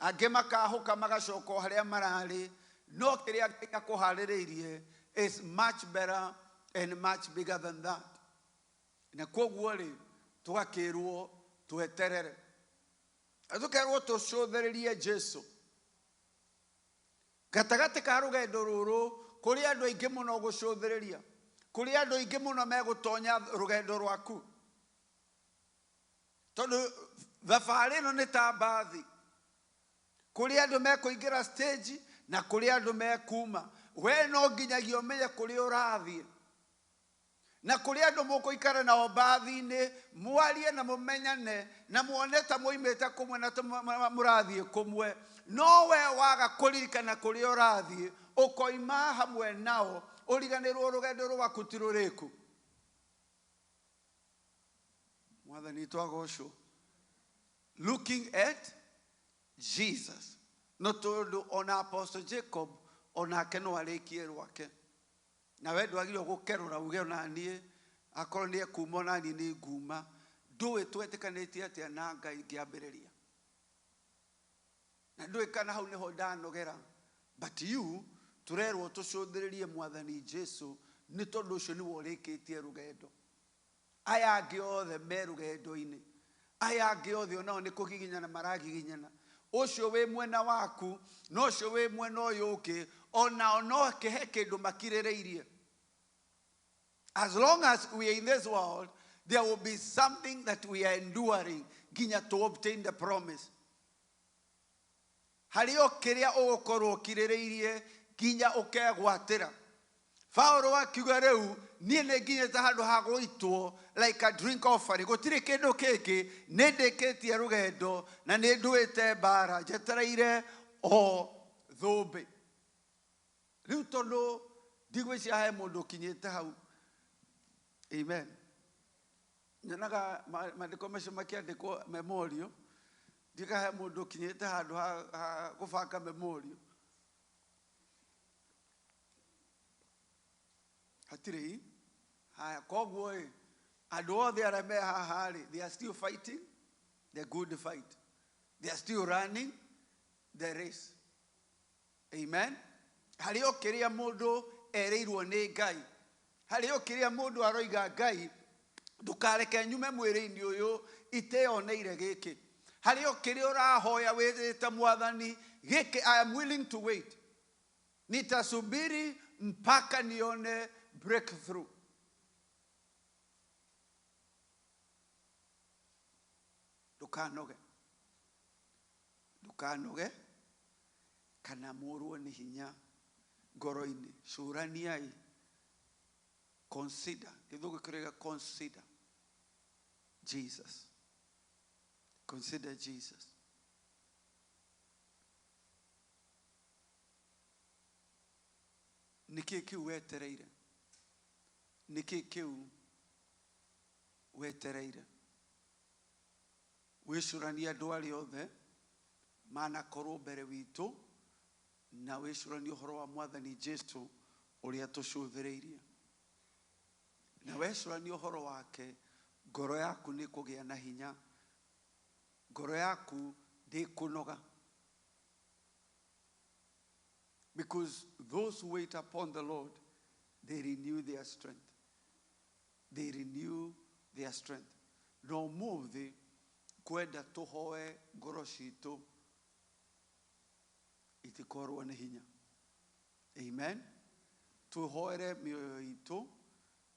Angĩ makahũka magacoka harĩa mararĩ. No kĩrĩa Ngai akũharĩrĩirie is much better and much bigger than that. Na koguo rĩ tũgakĩrwo tweterere. Tũkerwo tũcũthĩrĩrie Jesu. Gatagatĩ ka rũgendo rũrũ kũrĩ andũ aingĩ mũno gũcũthĩrĩria. Kũrĩ andũ aingĩ mũno megũtonya rũgendo rwaku. Tondũ thabarĩ ĩno nĩ ta mbathi. Kũrĩ andũ mekũingĩra stage na kũrĩ andũ mekuma. We no nginyagia ũmenye kũrĩa ũrathiĩ. Na kũrĩ andũ mũkũikara nao mbathi-inĩ, mwarie na mũmenyane na muone ta mũimĩte kũmwe na mũrathiĩ kũmwe. No we waga kũririkana kũrĩa ũrathiĩ, ũkoima hamwe nao, ũriganĩrwo rũgendo rwaku ti rũrĩkũ. Mwathani twagocwo. Looking at Jesus. No tondũ ona Apostle Jacob onake no arĩkie rwake. Na we ndwagĩrĩirwo gũkerũra uge ona niĩ akorwo nĩ ekuma ona niĩ nĩ nguma. Ndũĩ twetĩkanĩtie atĩa na Ngai ngĩambĩrĩria. Na ndũĩ kana hau nĩho ndanogera. But you turerwo tũcũthĩrĩrie Mwathani Jesu nĩ tondũ ũcio nĩwe ũrĩkĩtie rũgendo. Aya angĩ othe me rũgendo-inĩ. Aya angĩ othe onao nĩ kũgiginyana maragiginyana. Ũcio wĩ mwena waku no ũcio wĩ mwena ũyũ ũngĩ onao no kĩhe kĩndũ makirĩrĩirie. As long as we are in this world, there will be something that we are enduring ginya to obtain the promise. Harĩ o kĩrĩa ũgũkorwo ũkirĩrĩirie ginya ũkegwatĩra. Paulo akiuga rĩu niĩ nĩ nginyĩte handũ ha gũitwo like a drink offering. Gũtirĩ kĩndũ kĩngĩ, nĩ ndĩkĩtie rũgendo na nĩ nduĩte mbara njetereire o thũmbĩ. Rĩu tondũ ndigwĩciria he mũndũ ũkinyĩte hau. Amen. Nyonaga maandĩko macio makĩandĩkwo memorial. Ndiga he mũndũ ũkinyĩte handũ ha gũbanga memorial. Hatirĩ. Haya koguo andũ othe arĩa me haha rĩ, they are still fighting the good fight. They are still running the race. Amen. Harĩ o kĩrĩa mũndũ erĩirwo nĩ Ngai. Harĩ o kĩrĩa mũndũ aroiga Ngai, ndũkareke nyume mwĩrĩ-inĩ ũyũ iteyoneire gĩkĩ. Harĩ o kĩrĩa ũrahoya wĩrĩte Mwathani, gĩkĩ I am willing to wait. Nitasubiri mpaka nione breakthrough. Ndukanoge kana mũrwo nĩ hinya ngoro-inĩ. Cũraniai. Consider. Gĩthũngũ kĩrega consider Jesus. Consider Jesus. Nĩkĩ kĩu wetereire? Nĩkĩ kĩu wetereire? Wĩcũranie andũ arĩa othe manakorwo mbere witũ na wĩcũranie ũhoro wa Mwathani Jesu ũrĩa tũcũthĩrĩirie. Na wĩcũranie ũhoro wake, ngoro yaku nĩ kũgĩa na hinya. Ngoro yaku ndĩkũnoga. Because those who wait upon the Lord, they renew their strength. They renew their strength. No mũthĩ kwenda tũhoe ngoro citũ itikorwo nĩ hinya. Amen. Tuhoere mioyo itu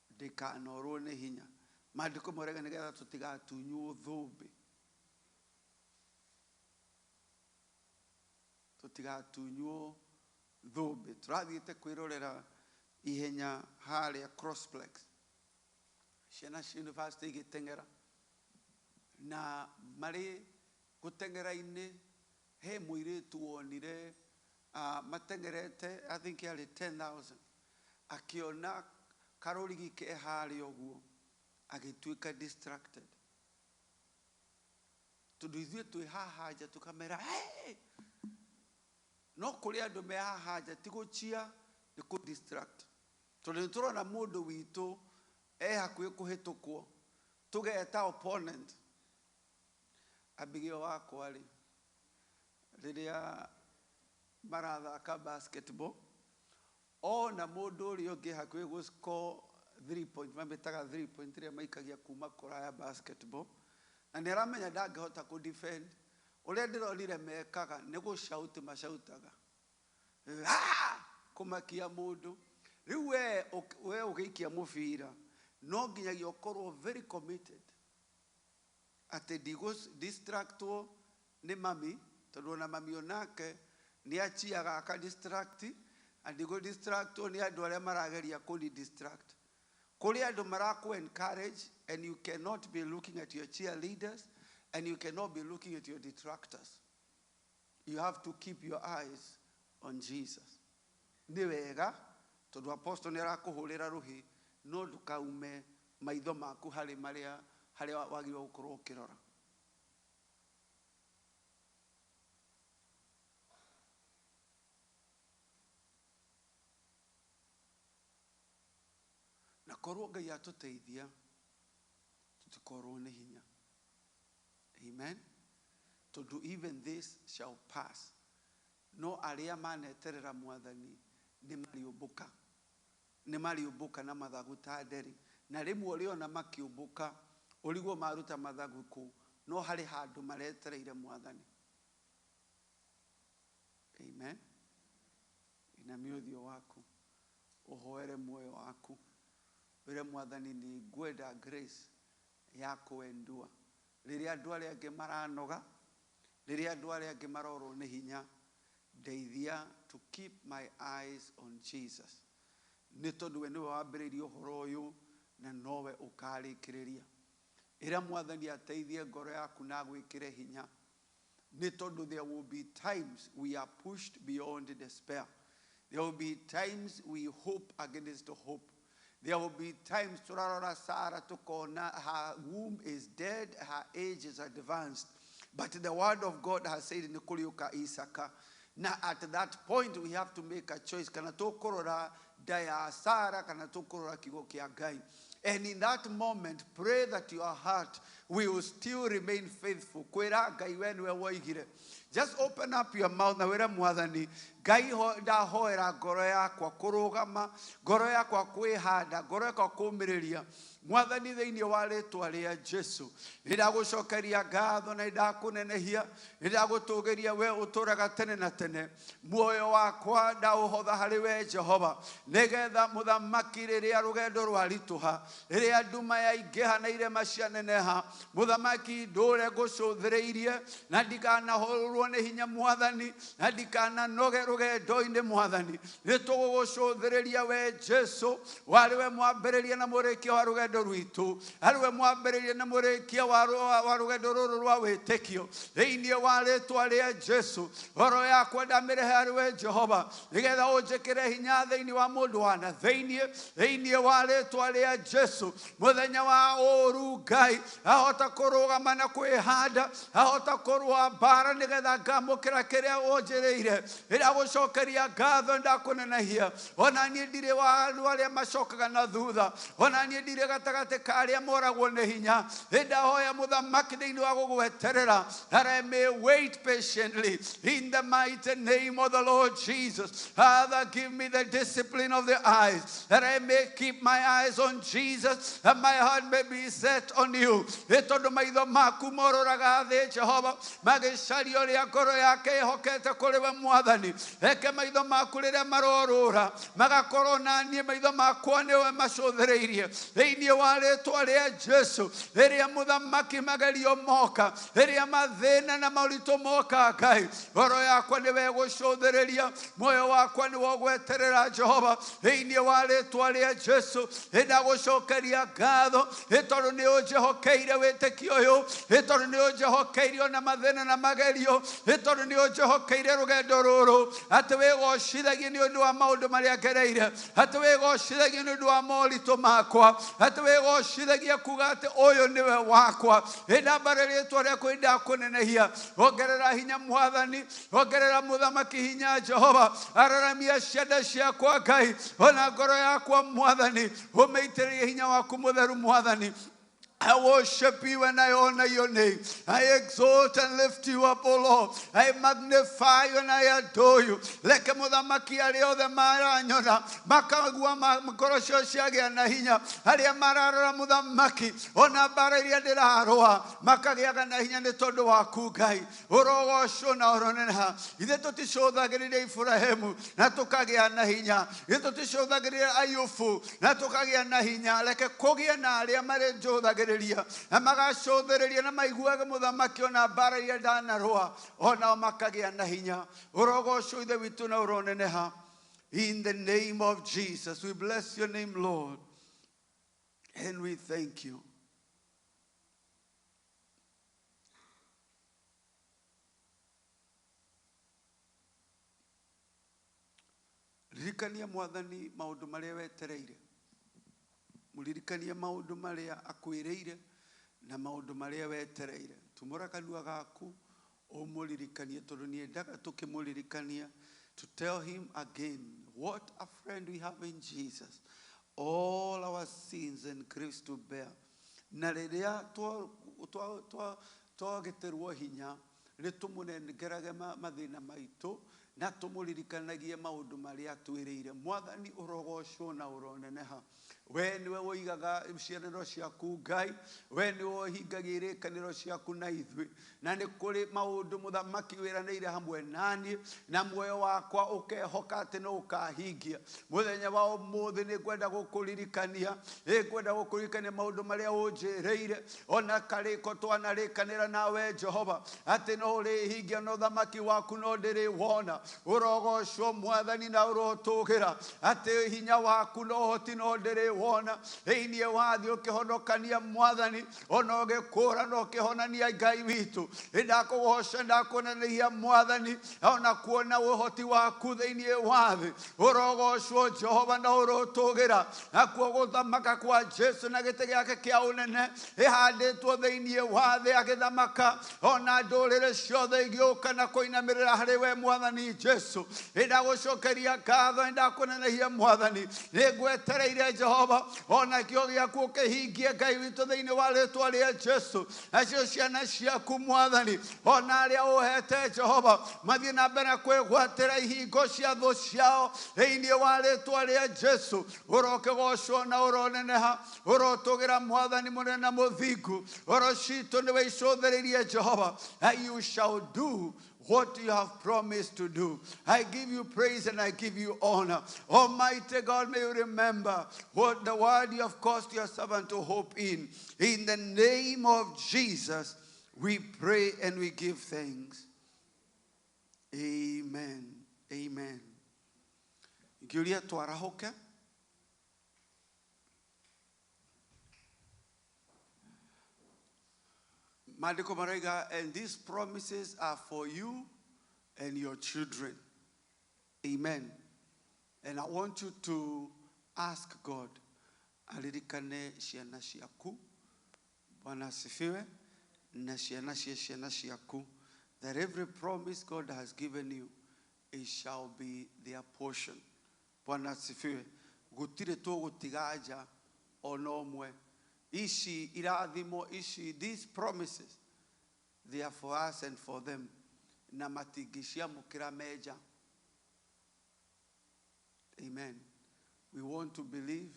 ndikanorwo nĩ hinya. Maandĩko marauga nĩgetha tũtigatunywo thũmbĩ. Tũtigatunywo thũmbĩ. Tũrathiĩte kwĩrorera ihenya harĩa Crossplex. Ciana cia university igĩteng'era. Na marĩ gũteng'era-inĩ he mũirĩtu wonire mateng'erete, I think yarĩ 10,000. Akiona karũrigi ke harĩa ũguo agĩtuĩka distracted. Tondũ ithuĩ twĩ haha nja tũkamera hey! No kũrĩ andũ me haha nja ti gũchia nĩ kũ distract. Tondũ nĩtũrona mũndũ witũ hakuhĩ kũhĩtũkwo tũgeta opponent. Abigail wakwa rĩ rĩrĩa marathaka basketball ona mũndũ ũrĩa ũngĩ hakuhĩ gũscore 3 point, mamĩtaga 3 point rĩrĩa maikagia kuma kũraya basketball, na nĩaramenya ndangĩhota kũ defend. Ũrĩa ndĩronire mekaga nĩ gũcauti macautaga kũmakia mũndũ. Rĩu we ũgĩikia mũbira no nginyagia ũkorwo very committed atĩ ndigũ-distractwo nĩ mami, tondũ ona mami onake nĩachiaga aka-distract, na ndigũ-distractwo nĩ andũ arĩa marageria kũni-distract. Kũrĩ andũ marakũ-encourage, and you cannot be looking at your cheerleaders and you cannot be looking at your detractors. You have to keep your eyes on Jesus. Nĩ wega tondũ apostle nĩarakũhũrĩra rũhĩ, no ndũkaume maitho maku harĩ harĩa wagĩrĩirwo gũkorwo ũkĩrora. Na korwo Ngai atũteithia tutikorwo nĩ hinya. Amen. Tondũ even this shall pass. No arĩa maneterera Mwathani nĩ mariũmbũka na mathagu ta nderi. Na rĩmwe ũrĩona makiũmbũka ũrigwo maruta mathagu kũu, no harĩ handũ maretereire Mwathani. Amen. Inamia ũthiũ waku ũhoere muoyo waku wĩre Mwathani nĩ ngwenda grace ya kũendua rĩrĩa andũ arĩa angĩ maranoga, rĩrĩa andũ arĩa angĩ marorwo nĩ hinya. Ndeithia to keep my eyes on Jesus. Nĩ tondũ we nĩwe wambĩrĩirie ũhoro ũyũ na nowe ũkarĩkĩrĩria. Ĩra Mwathani ateithie ngoro yaku na gwĩkĩre hinya. Nĩ tondũ there will be times we are pushed beyond despair. There will be times we hope against hope. There will be times turarora Sarah tukona, her womb is dead, her age is advanced. But the word of God has said in Kuliuka Isaka. Now at that point we have to make a choice. Kana tokorora daya Sarah, kana tokorora kigoki agai. And in that moment, pray that your heart will still remain faithful. Kwera gai wenu waigire. Just open up your mouth na wera Mwathani. Gai da hoera ngoro yakwa kũrũgama, ngoro yakwa kwĩhanda, ngoro yakwa kũũmĩrĩria. Mwathani thĩinĩ wa rĩĩtwa rĩa Jesu. Nĩndagũcokeria ngatho na nĩndakũnenehia. Nĩndagũtũgĩria we ũtũũraga tene na tene. Muoyo wakwa ndaũhotha harĩ we Jehova. Nĩgetha mũthamaki rĩrĩa rũgendo rwaritũha, rĩrĩa nduma yaingĩha na irema cianeneha, mũthamaki ndũre ngũcũthĩrĩirie na ndikanahũrwo nĩ hinya Mwathani, na ndikananoge rũgendo-inĩ Mwathani. Nĩtũgũgũcũthĩrĩria we Jesu, warĩ we mwambĩrĩria na mũrĩkia wa rũgendo rwitũ, arĩ we mwambĩrĩria na mũrĩkia wa rũgendo rũrũ rwa wĩtĩkio. Thĩinĩ wa rĩĩtwa rĩa Jesu, ngoro yakwa ndamĩrehe harĩ we Jehova, nĩgetha ũnjĩkĩre hinya thĩinĩ wa mũndũ wa na thĩinĩ wa rĩĩtwa rĩa Jesu. Mũthenya wa ũũru Ngai ahota kũrũgama na kwĩhanda, ahota kũrũa mbara nĩgetha ngamũkĩra kĩrĩa ũnjĩrĩire. Ndagũcokeria ngatho ndakũnenehia. Ona niĩ ndirĩ wa andũ arĩa macokaga na thutha, ona niĩ ndirĩ gatagate karia moragwo ne hinya ndahoya muthamaki thiini wa gugweterera that I may wait patiently in the mighty name of the Lord Jesus. Father, give me the discipline of the eyes that I may keep my eyes on Jesus and my heart may be set on you. Tondu maitho maku mororaga thi Jehova magicario ria ngoro yake ihokete kuri we Mwathani. Eke maitho maku riria marorura magakorwo na niĩ maitho makwa niwe macuthĩrĩirie thĩinĩ wa rĩtwa rĩa Jesu. Rĩrĩa mũthamaki magerio moka, rĩrĩa mathĩna na maũritũ moka, Ngai ngoro yakwa nĩwe gũcuthĩrĩria, muoyo wakwa nĩwe gweterera Jehova thĩinĩ wa rĩtwa rĩa Jesu. Ndagũcokeria ngatho tondũ nĩ ũnjehokeire wĩtĩkio ũyũ, tondũ nĩ ũnjehokeire na mathĩna na magerio, tondũ nĩ ũnjehokeire rũgendo rũrũ atĩ wĩgocithagie nĩ ũndũ wa maũndũ marĩa ngereire, atĩ wĩgocithagie nĩ ũndũ wa moritũ makwa, atĩ wĩgocithagie kuga atĩ ũyũ nĩwe wakwa. Ndambara rĩtwa rĩaku ndakũnenehia, ongerera hinya Mwathani, ongerera mũthamaki hinya Jehova, araramia cianda ciakwa Ngai, ona ngoro yakwa Mwathani ũmĩitĩrĩrie hinya waku mũtheru Mwathani. I worship you and I honor your name. I exalt and lift you up, O Lord. I magnify you and I adore you. Leke muthamaki arĩa othe maranyona makagua ngoro cio ciagĩa na hinya, arĩa mararora muthamaki ona mbara iria ndĩrarũa makagĩaga na hinya nĩ tondũ waku Ngai. Ũrogocwo na ũroneneha. Ithe tũticũthagĩrĩria Iburahĩmu na tũkagĩa na hinya, ithe tũticũthagĩrĩria Ayubu na tũkagĩa na hinya. Leke kũgĩe na arĩa marĩ njũthagĩrĩria na magacuthĩrĩria na maiguage mũthamaki ona mbara iria ndanarũa onao makagĩa na hinya. Ũrogocwo ithe witũ na ũroneneha. In the name of Jesus, we bless your name, Lord, and we thank you. Ririkania Mwathani maũndũ marĩa wetereire. Muririkanie maũndũ marĩa akwĩrĩire na maũndũ marĩa wetereire. Tumũra kanua gaku ũmũririkanie tondũ nĩendaga tũkĩmũririkania to tell him again what a friend we have in Jesus. All our sins and griefs to bear. Na rĩrĩa twagĩtĩrwo hinya nĩtũmũnengerage mathĩna maitũ na tũmũririkanagie maũndũ marĩa atwĩrĩire. Mwathani ũrogocwo na ũroneneha. We niwe woigaga ciĩranĩro ciaku Ngai, we niwe wohingagia irĩkanĩro ciaku na ithuĩ, na nĩ kũrĩ maũndũ mũthamaki wĩranĩire hamwe naniĩ na muoyo wakwa ũkehoka atĩ no ũkahingia. Mũthenya wa ũmũthĩ nĩngwenda gũkũririkania, nĩngwenda gũkũririkania maũndũ marĩa ũnjĩrĩire ona karĩko twanarĩkanĩra nawe Jehova atĩ no ũrĩhingia na ũthamaki waku no ndĩrĩwona. Ũrogocwo Mwathani na ũrotũgĩra atĩ hinya waku no ũhoti no ndĩrĩwona thĩinĩ wa thĩ ũkĩhonokania Mwathani ona ũgĩkũra na ũkĩhonania Ngai witũ. Ndakũgoca ndakũnenehia Mwathani ona kuona ũhoti waku thĩinĩ wa thĩ. Ũrogocwo Jehova na ũrotũgĩra nakuo gũthamaka kwa Jesu na gĩtĩ gĩake kĩa ũnene ĩhandĩtwo thĩinĩ wa thĩ agĩthamaka ona ndũrĩrĩ ciothe igĩũka na kũinamĩrĩra harĩ we Mwathani Jesu. Ndagũcokeria ngatho ndakũnenehia Mwathani. Nĩngwetereire Jehova ona kĩo gĩaku ũkĩhingie Ngai witũ thĩinĩ wa rĩtwa rĩa Jesu. Nacio ciana ciaku Mwathani ona arĩa ũhete Jehova mathiĩ na mbere kwĩgwatĩra ihingo cia thũ ciao thĩinĩ wa rĩtwa rĩa Jesu. Ũrokĩgocwo na ũroneneha, ũrotũgĩra Mwathani mũnene na mũthingu. Ngoro citũ nĩwe icũthĩrĩirie Jehova, and you shall do what you have promised to do. I give you praise and I give you honor. Almighty God, may you remember what the word you have caused your servant to hope in. In the name of Jesus, we pray and we give thanks. Amen. Amen. Ngĩũria twarahoke. Maandiko maraiga, and these promises are for you and your children. Amen. And I want you to ask God, alirikane ciana ciaku, Bwana asifiwe, na ciana ciaku, that every promise God has given you, it shall be their portion. Bwana asifiwe. Gutire to gutigaja ono mwe ici irathimo ici, these promises, they are for us and for them. Na matigishia mukira meja. Amen. We want to believe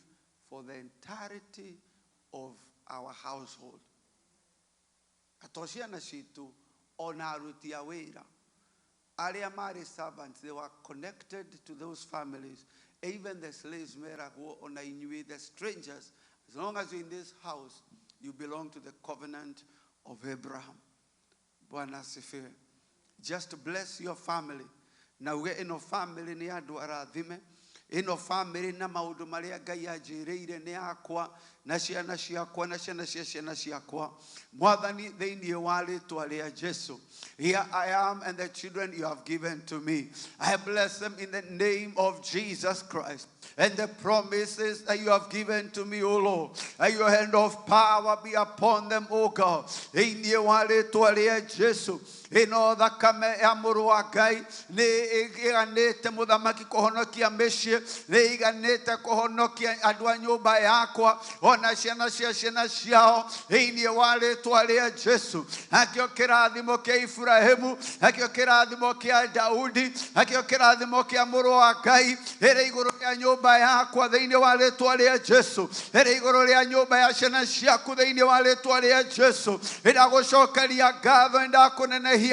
for the entirety of our household. Atoshia na shitu onarutia wera. Aria mari servants, they were connected to those families. Even the slaves, the strangers, as long as you're in this house, you belong to the covenant of Abraham. Bwana asifiwe. Just bless your family. Na uge ino family ni andu arathime. Ino family na maundu maria Ngai anjireire ni akwa na ciana ciakwa na ciana cia ciana ciakwa. Mwathani thĩinĩ wa rĩĩtwa rĩa Jesu. Here I am and the children you have given to me. I bless them in the name of Jesus Christ. And the promises that you have given to me, O Lord, and your hand of power be upon them, O God. Thĩinĩ wa rĩĩtwa rĩa Jesu. Ino thakame ya mũrũ wa Ngai nĩ ĩganĩte mũthamaki kũhonokia mĩciĩ, nĩ ĩganĩte kũhonokia andũ a nyũmba yakwa, ona ciana cia ciana ciao, thĩinĩ wa rĩĩtwa rĩa Jesu. Akĩo kĩrathimo kĩa Iburahĩmu, akĩo kĩrathimo kĩa Daudi, akĩo kĩrathimo kĩa mũrũ wa Ngai, ĩrĩ igũrũ rĩa nyũmba yakwa thĩinĩ wa rĩĩtwa rĩa Jesu, ĩrĩ igũrũ rĩa nyũmba ya ciana ciaku thĩinĩ wa rĩĩtwa rĩa Jesu. Ndagũcokeria ngatho, ndakũnenehia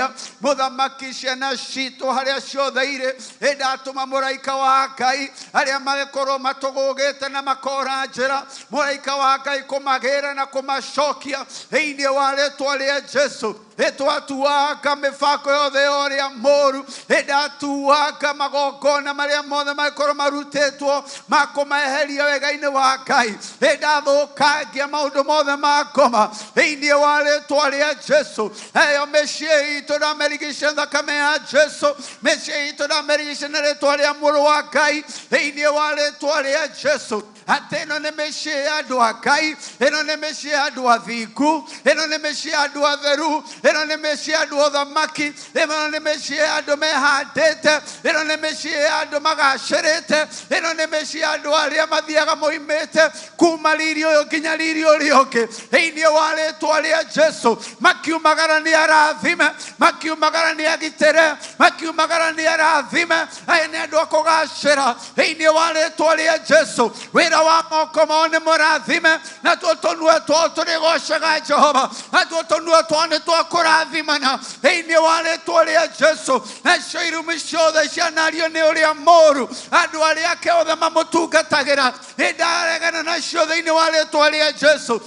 muthamaki ciana citũ harĩa ciothe irĩ, ndatũma mũraika wa Ngai arĩa magĩkorwo matũgũgĩte na makora njĩra, mũraika wa Ngai kũmagĩra na kũmacokia thĩinĩ wa rĩĩtwa rĩa Jesu. Twatuanga mĩbango yothe ũrĩa mũũru, ndatuanga magongona marĩa mothe magĩkorwo marutĩtwo makũmeheria wega-inĩ wa Ngai, ndathũkangia maũndũ mothe ma ngoma thĩinĩ wa rĩĩtwa rĩa Jesu. Eyo mĩciĩ itũ ndamerigicĩria thakame ya Jesu, mĩciĩ itũ ndamerigicĩria na rĩĩtwa rĩa mũrũ wa Ngai thĩinĩ wa rĩĩtwa rĩa Jesu. Atĩ ĩno nĩ mĩciĩ ya andũ a Ngai, ĩno nĩ mĩciĩ ya andũ athingu, ĩno nĩ mĩciĩ ya andũ atheru, ĩno nĩ mĩciĩ ya andũ othamaki, ĩno nĩ mĩciĩ ya andũ mehandĩte, ĩno nĩ mĩciĩ ya andũ magacĩrĩte, ĩno nĩ mĩciĩ ya andũ arĩa mathiaga moimĩte kuma riri ũyũ nginya riri ũrĩa ũngĩ thĩinĩ wa rĩĩtwa rĩa Jesu. Makiumagara nĩ arathime, makiumagara nĩ agitĩre, makiumagara nĩ arathime. Aya nĩ andũ a kũgacĩra thĩinĩ wa rĩĩtwa rĩa Jesu. Wĩra wa moko mao nĩ mũrathime, na tũtũnua twao tũrĩgocaga Jehova, na tũtũnua twao nĩ twakũrathimana thĩinĩ wa rĩĩtwa rĩa Jesu. Nacio irumi ciothe cianario nĩ ũrĩa mũũru, andũ arĩa ake othe mamũtungatagĩra, nĩndaregana nacio thĩinĩ wa rĩĩtwa rĩa Jesu.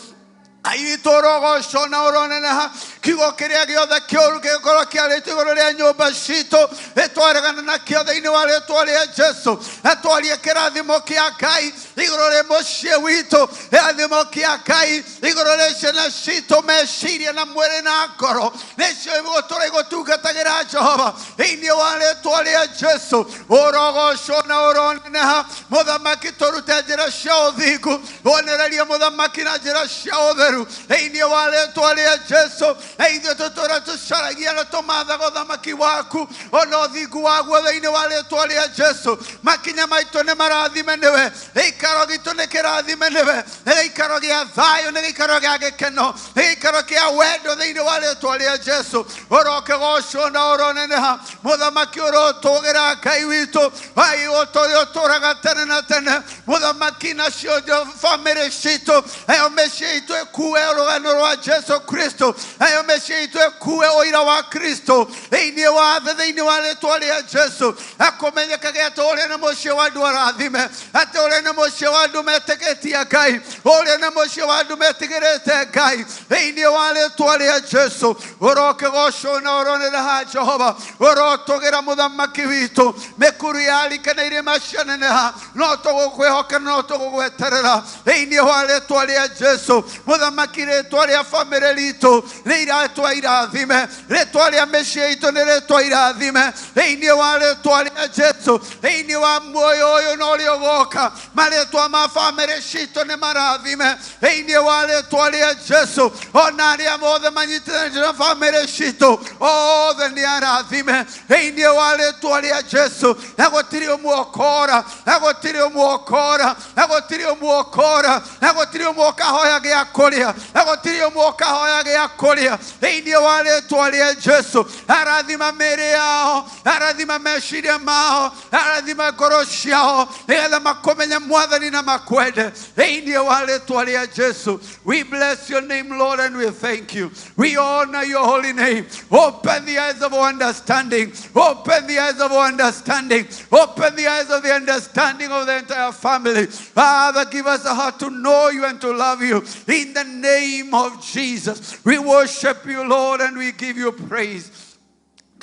Aitorogoco na ũroneneha kiugo kĩrĩa gĩothe kĩũru gĩgũkorwo kĩarĩtwo igũrũ rĩa nyũmba citũ, twaregana nakĩo thĩinĩ wa rĩĩtwa rĩa Jesu. Twarie kĩrathimo kĩa Ngai igũrũ rĩa mũciĩ witũ, kĩrathimo kĩa Ngai igũrũ rĩa ciana citũ, meciria na mwĩrĩ na ngoro, nĩcio igũtũra igũtungatagĩra Jehova thĩinĩ wa rĩĩtwa rĩa Jesu. Ũrogoco na ũroneneha mũthamaki, tũrute njĩra cia ũthingu, wonererie mũthamaki na njĩra cia ũtheru thĩinĩ wa rĩĩtwa rĩa Jesu. Ithuĩ tũtũra tũcaragia na tũmathaga ũthamaki waku ona ũthingu waguo thĩinĩ wa rĩĩtwa rĩa Jesu. Makinya maitũ nĩ marathime nĩwe, gĩikaro gitũ nĩ kĩrathime nĩwe, gĩikaro gĩa thayũ, nĩ gĩikaro gĩa gĩkeno, gĩikaro kĩa wendo thĩinĩ wa rĩĩtwa rĩa Jesu. Ũrokĩgocwo na ũroneneha mũthamaki, ũrotũgĩra Ngai witũ, ũrĩa ũtũraga tene na tene. Mũthamaki nacio bamĩrĩ citũ, eyo mĩciĩ itũ ĩkue rũgano rwa Jesu Kristo, eyo mĩciĩ itũ ĩkue ũira wa Kristo thĩinĩ wa thĩ thĩinĩ wa rĩĩtwa rĩa Jesu. Akũmenyekage atĩ ũrĩa nĩ mũciĩ wa andũ arathime, atĩ ũrĩa nĩ mũciĩ wa andũ metĩkĩtie Ngai, ũrĩa nĩ mũciĩ wa andũ metigĩrĩte Ngai thĩinĩ wa rĩĩtwa rĩa Jesu. Ũrokĩgocwo na ũroneneha Jehova, ũrotũgĩra mũthamaki witũ, mĩkuru yarika na irĩma cianeneha, no tũgũkwĩhoka no tũgũgweterera thĩinĩ wa rĩĩtwa rĩa Jesu. Mũthamaki, rĩĩtwa rĩa bamĩrĩ ritũ nĩ rĩĩtwa irathime, rĩĩtwa rĩa mĩciĩ itũ nĩ rĩĩtwa irathime thĩinĩ wa rĩĩtwa rĩa rĩa Jesu thĩinĩ wa muoyo ũyũ na ũrĩa ũgoka marĩtwa ma bamĩrĩ citũ nĩ marathime thĩinĩ wa rĩtwa rĩa Jesu ona arĩa mothe manyitithanĩtio na bamĩrĩ citũ othe nĩ arathime thĩinĩ wa rĩtwa rĩa Jesu na gũtirĩ ũmwe ũkora na gũtirĩ ũmwe ũkora na gũtirĩ ũmwe ũkora na gũtirĩ ũmwe ũkahoya gĩa kũrĩa na gũtirĩ ũmwe ũkahoya gĩa kũrĩa thĩinĩ wa rĩtwa rĩa Jesu arathima mĩĩrĩ yao arathima meciria mao arathima ngoro ciao nĩgetha makũmenye Mwathani na makwende thĩinĩ wa rĩtwa rĩa Jesu. We bless your name, Lord, and we thank you. We honor your holy name. Open the eyes of our understanding. Open the eyes of our understanding. Open the eyes of the understanding of the entire family. Father, give us a heart to know you and to love you. In the name of Jesus, we worship you, Lord, and we give you praise.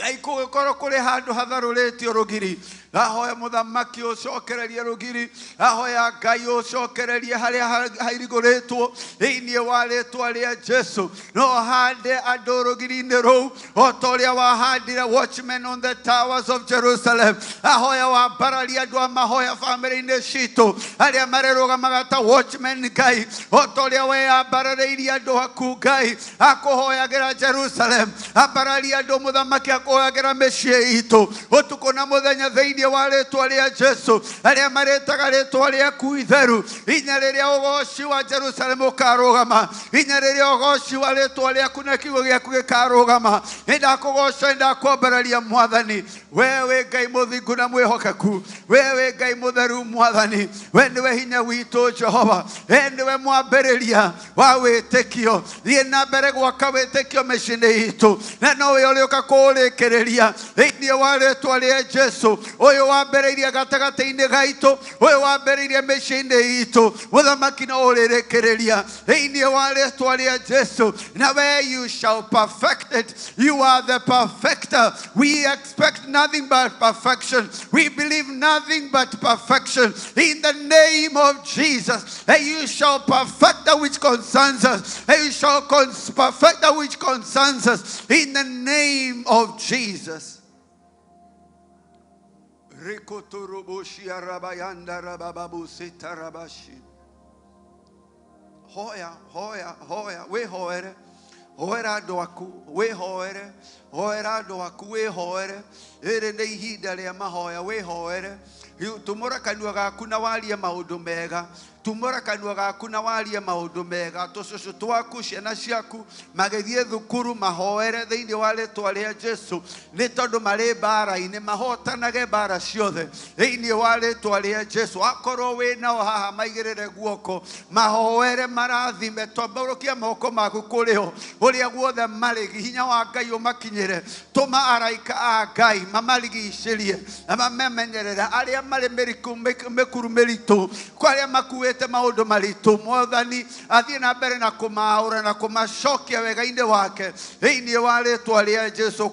Ngai kũgĩkorwo kũrĩ handũ hatharũrĩtio rũgiri ahoya mũthamaki ũcokererie rũgiri ahoya Ngai ũcokererie harĩa hairigũrĩtwo thĩinĩ wa rĩtwa rĩa Jesu no hande andũ rũgiri-inĩ rũu o ta ũrĩa wahandire watchmen on the towers of Jerusalem ahoya wambararia andũ a mahoya bamĩrĩ-inĩ citũ arĩa marĩrũgamaga ta watchmen Ngai o ta ũrĩa weyambarĩirie andũ aku Ngai akũhoyagĩra Jerusalem ambararia andũ mũthamaki akũhoyagĩra mĩciĩ itũ ũtukũ na mũthenya thĩinĩ wa rĩtwa rĩa Jesu arĩa marĩtaga rĩtwa rĩaku itheru inya rĩrĩa ũgoci wa Jerusalem ũkarũgama inya rĩrĩa ũgoci wa rĩtwa rĩaku na kiugo gĩaku gĩkarũgama nĩndakũgoca nĩndakwambararia Mwathani wewe Ngai mũthingu na mwĩhokeku wewe Ngai mũtheru Mwathani we nĩwe hinya witũ Jehova we nĩwe mwambĩrĩria wa wĩtĩkio thiĩ na mbere gwaka wĩtĩkio mĩciĩ-inĩ itũ na nowe ũrĩũka kũũrĩkĩrĩria thĩinĩ wa rĩtwa rĩa Jesu ũyũ wambĩrĩirie gatagatĩ-inĩ gaitũ ũyũ wambĩrĩirie mĩciĩ-inĩ itũ mũthamaki no ũrĩrĩkĩrĩria thĩinĩ wa rĩtwa rĩa Jesu na where you shall perfect it. You are the perfecter. We expect nothing but perfection. We believe nothing but perfection in the name of Jesus. And you shall perfect that which concerns us. And you shall perfect that which concerns us in the name of Jesus. Hoya, hoya, hoya, wĩhoere hoera andũ aku wĩhoere hoera andũ aku wĩhoere ĩrĩ nĩ ihinda rĩa mahoya wĩhoere tumũra kanua gaku na warie maũndũ mega tumũra kanua gaku na warie maũndũ mega tũcũcũ twaku ciana ciaku magĩthiĩ thukuru mahoere thĩinĩ wa rĩtwa rĩa Jesu nĩ tondũ marĩ mbara-inĩ mahotanage mbara ciothe thĩinĩ wa rĩtwa rĩa Jesu akorwo wĩnao haha maigĩrĩre guoko mahoere marathime twambũrũkia moko maku kũrĩo ũrĩa guothe marĩ hinya wa Ngai ũmakinyĩre tũma araika a Ngai mamarigicĩrie na mamenyerera arĩa marĩ mĩkuru mĩritũ kwarĩa makuĩte maũndũ maritũ Mwathani athiĩ na mbere na kũmaũra na kũmacokia wega-inĩ wake thĩinĩ wa rĩtwa rĩa Jesu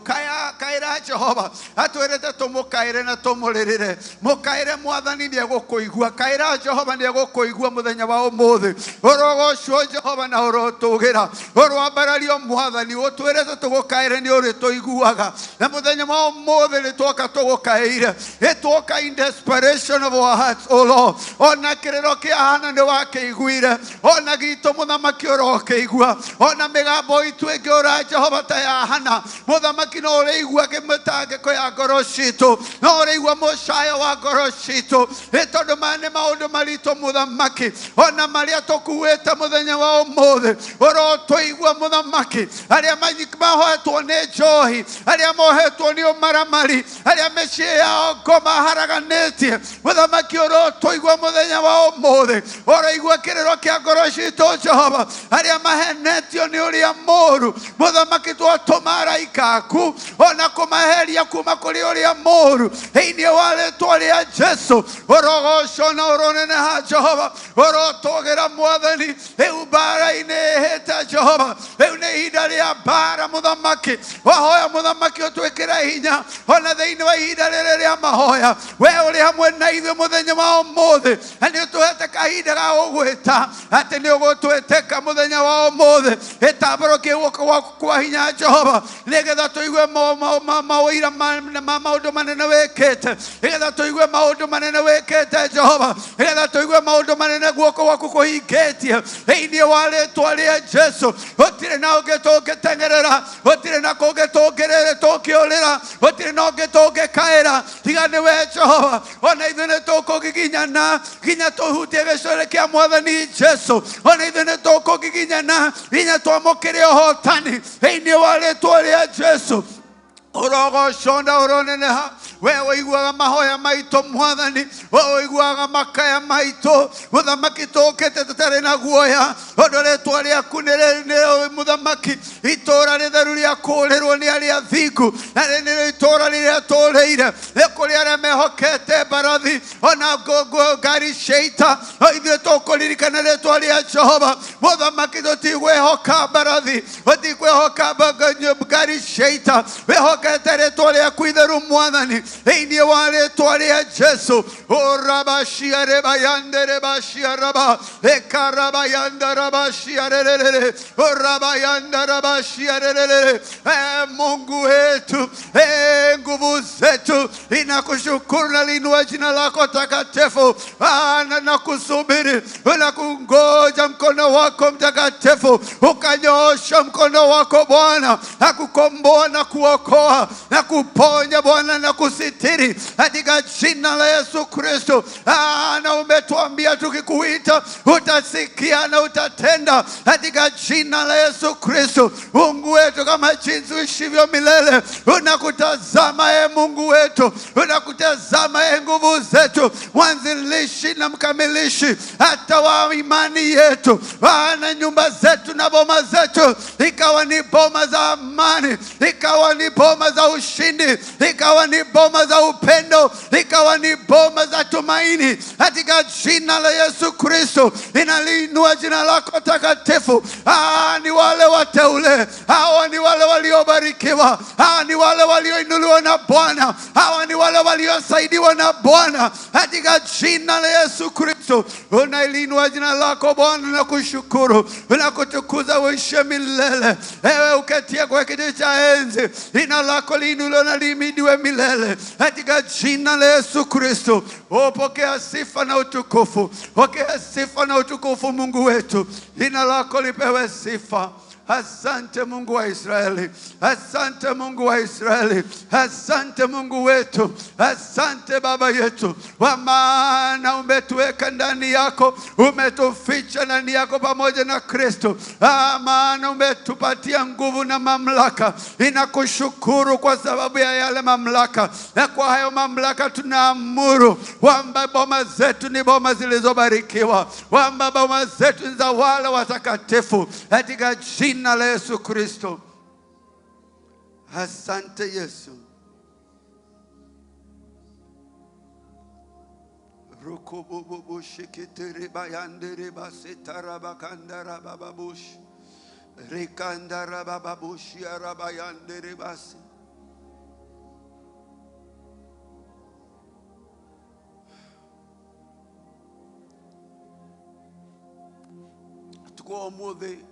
kaĩra Jehova atwĩrĩte tũmũkaĩre na tũmũrĩrĩre mũkaĩre Mwathani nĩegũkũigua kaĩra Jehova nĩegũkũigua mũthenya wa ũmũthĩ ũrogocwo Jehova na ũrotũgĩra ũrwambarario Mwathani ũtwĩrĩte tũgũkaĩre nĩ ũrĩtũiguaga na mũthenya wa ũmũthĩ nĩtwoka tũgũkaĩire nĩtwoka in desperation of our hearts O Lord ona kĩrĩro kĩa hana nĩ wakĩiguire ona gitũ mũthamaki ũrokĩigua ona mĩgambo itũ ĩngĩ ũra Jehova ta ya hana mũthamaki no ũrĩigua mĩtangĩko ya ngoro citũ no ũrĩigua mũcayo wa ngoro citũ nĩ tondũ maya nĩ maũndũ maritũ mũthamaki ona marĩa tũkuĩte mũthenya wa ũmũthĩ ũrotũigua mũthamaki arĩa mahoetwo nĩ njohi arĩa mohetwo nĩ ũmaramari arĩa mĩciĩ yao ngoma haraganĩtie mũthamaki ũrotũigua mũthenya wa ũmũthĩ ũroigua kĩrĩro kĩa ngoro citũ Jehova arĩa mahenetio nĩ ũrĩa mũũru mũthamaki twatũma araika aku ona kũmaheria kuma kũrĩ ũrĩa mũũru thĩinĩ wa rĩtwa rĩa Jesu ũrogocwo na ũroneneha Jehova ũrotũgĩra Mwathani rĩu mbara-inĩ ĩhĩte Jehova rĩu nĩ ihinda rĩa mbara mũthamaki wahoya mũthamaki ũtwĩkĩre hinya ona thĩinĩ wa ihinda rĩrĩ rĩa mahoya we ũrĩ hamwe na ithuĩ mũthenya wa ũmũthĩ na nĩ ũtũhete kahinda ga gũgwĩta atĩ nĩ ũgũtwĩtĩka mũthenya wa ũmũthĩ ĩtambũrũkie guoko gwaku kwa hinya Jehova nĩgetha tũigue maũira ma maũndũ manene wĩkĩte, nĩgetha tũigue maũndũ manene wĩkĩte Jehova, nĩgetha tũigue maũndũ manene guoko gwaku kũhingĩtie thĩinĩ wa rĩĩtwa rĩa Jesu. Gũtirĩ na ũngĩ tũngĩteng'erera, gũtirĩ na kũngĩ tũngĩũrĩra, gũtirĩ na ũngĩ tũngĩkaĩra tiga nĩwe Jehova. Ona ithuĩ nĩ tũkũgiginyana nginya tũhutie gĩcũrĩ kĩa Mwathani Jesu. Ona ithuĩ nĩ tũkũgiginyana nginya twamũkĩre ũhotani thĩinĩ wa rĩĩtwa rĩa Jesu. Urogocwo na uroneneha, we uiguaga mahoya maitũ Mwathani, we uiguaga makaya maitũ. Mũthamaki tũkĩte tũtarĩ na guoya, tondũ rĩĩtwa rĩaku nĩ Mũthamaki. Itũũra rĩtheru rĩa kũũrĩrwo nĩ arĩa athingu, na nĩrĩo itũũra rĩrĩa tũũrĩire. Nĩ kũrĩ arĩa mehokete mbarathi ona ngari cia ita. Ithuĩ tũkũririkana rĩĩtwa rĩa Jehova. Mũthamaki tũtigwĩhoka mbarathi, tũtigwĩhoka ngari cia ita, wĩhokete rĩĩtwa rĩaku itheru Mwathani thĩinĩ wa rĩĩtwa rĩa Jesu. Urabashia rebayande rebashia raba ekarabayanda rabashia rerere urabayanda rabashia rerere. Mungu wetu, nguvu zetu, inakushukuru na linua jina lako takatifu. Na kusubiri na kungoja mkono wako mtakatifu, ukanyosha mkono wako Bwana na kukomboa na kuokoa na kuponya Bwana na kusitiri katika jina la Yesu Kristo. Na umetuambia tukikuita utasikia na utatenda katika jina la Yesu Kristo. Mungu wetu, kama jinsi uishivyo milele, unakutazama Mungu wetu, unakutazama nguvu zetu, mwanzilishi na mkamilishi hata wa imani yetu. Na nyumba zetu na boma zetu ikawa ni boma za amani, ikawa ni boma za ushindi, ikawa ni boma za upendo, ikawa ni boma za tumaini katika jina la Yesu Kristo. Inaliinua jina lako takatifu. Ni wale wateule, hawa ni wale waliobarikiwa, hawa ni wale walioinuliwa na Bwana, hawa ni wale waliosaidiwa na Bwana katika jina la Yesu Kristo. Unaliinua jina lako Bwana na kushukuru na kutukuza uishe milele. Ewe uketie kwa kiti cha enzi, jina lako liinuliwe na lihimidiwe milele katika jina la Yesu Kristo. Pokea sifa na utukufu, pokea sifa na utukufu Mungu wetu, jina lako lipewe sifa. Asante Mungu wa Israeli, asante Mungu wa Israeli, asante Mungu wetu, asante Baba yetu, kwa maana umetuweka ndani yako, umetuficha ndani yako pamoja na Kristo. Maana umetupatia nguvu na mamlaka. Ninakushukuru kwa sababu ya yale mamlaka, na kwa hayo mamlaka tunaamuru kwamba boma zetu ni boma zilizobarikiwa, kwamba boma zetu ni za wale watakatifu katika jina la Yesu Kristo. Asante Yesu. Rukububu shikitiri bayandiri basitara bakandara bababush rikandara bababush yarabayandiri basi. Tuko muthi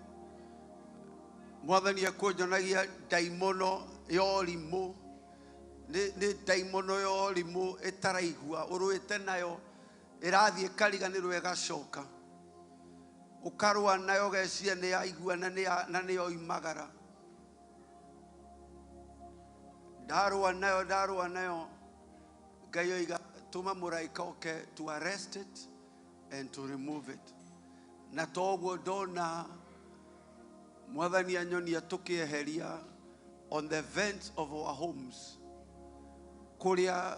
Mwathani akũnyonagia daimono ya ũrimũ, nĩ daimono ya ũrimũ ĩtaraigua, ũrũĩte nayo ĩrathiĩ ĩkariganĩrwo ĩgacoka, ũkarũa nayo ũgeciria nĩ yaigua na nĩ yoimagara. Ndarũa nayo Ngai oiga tũma mũraika oke to arrest it and to remove it. Na toguo ndona Mwathani anyonia tukieheria on the vents of our homes, kuria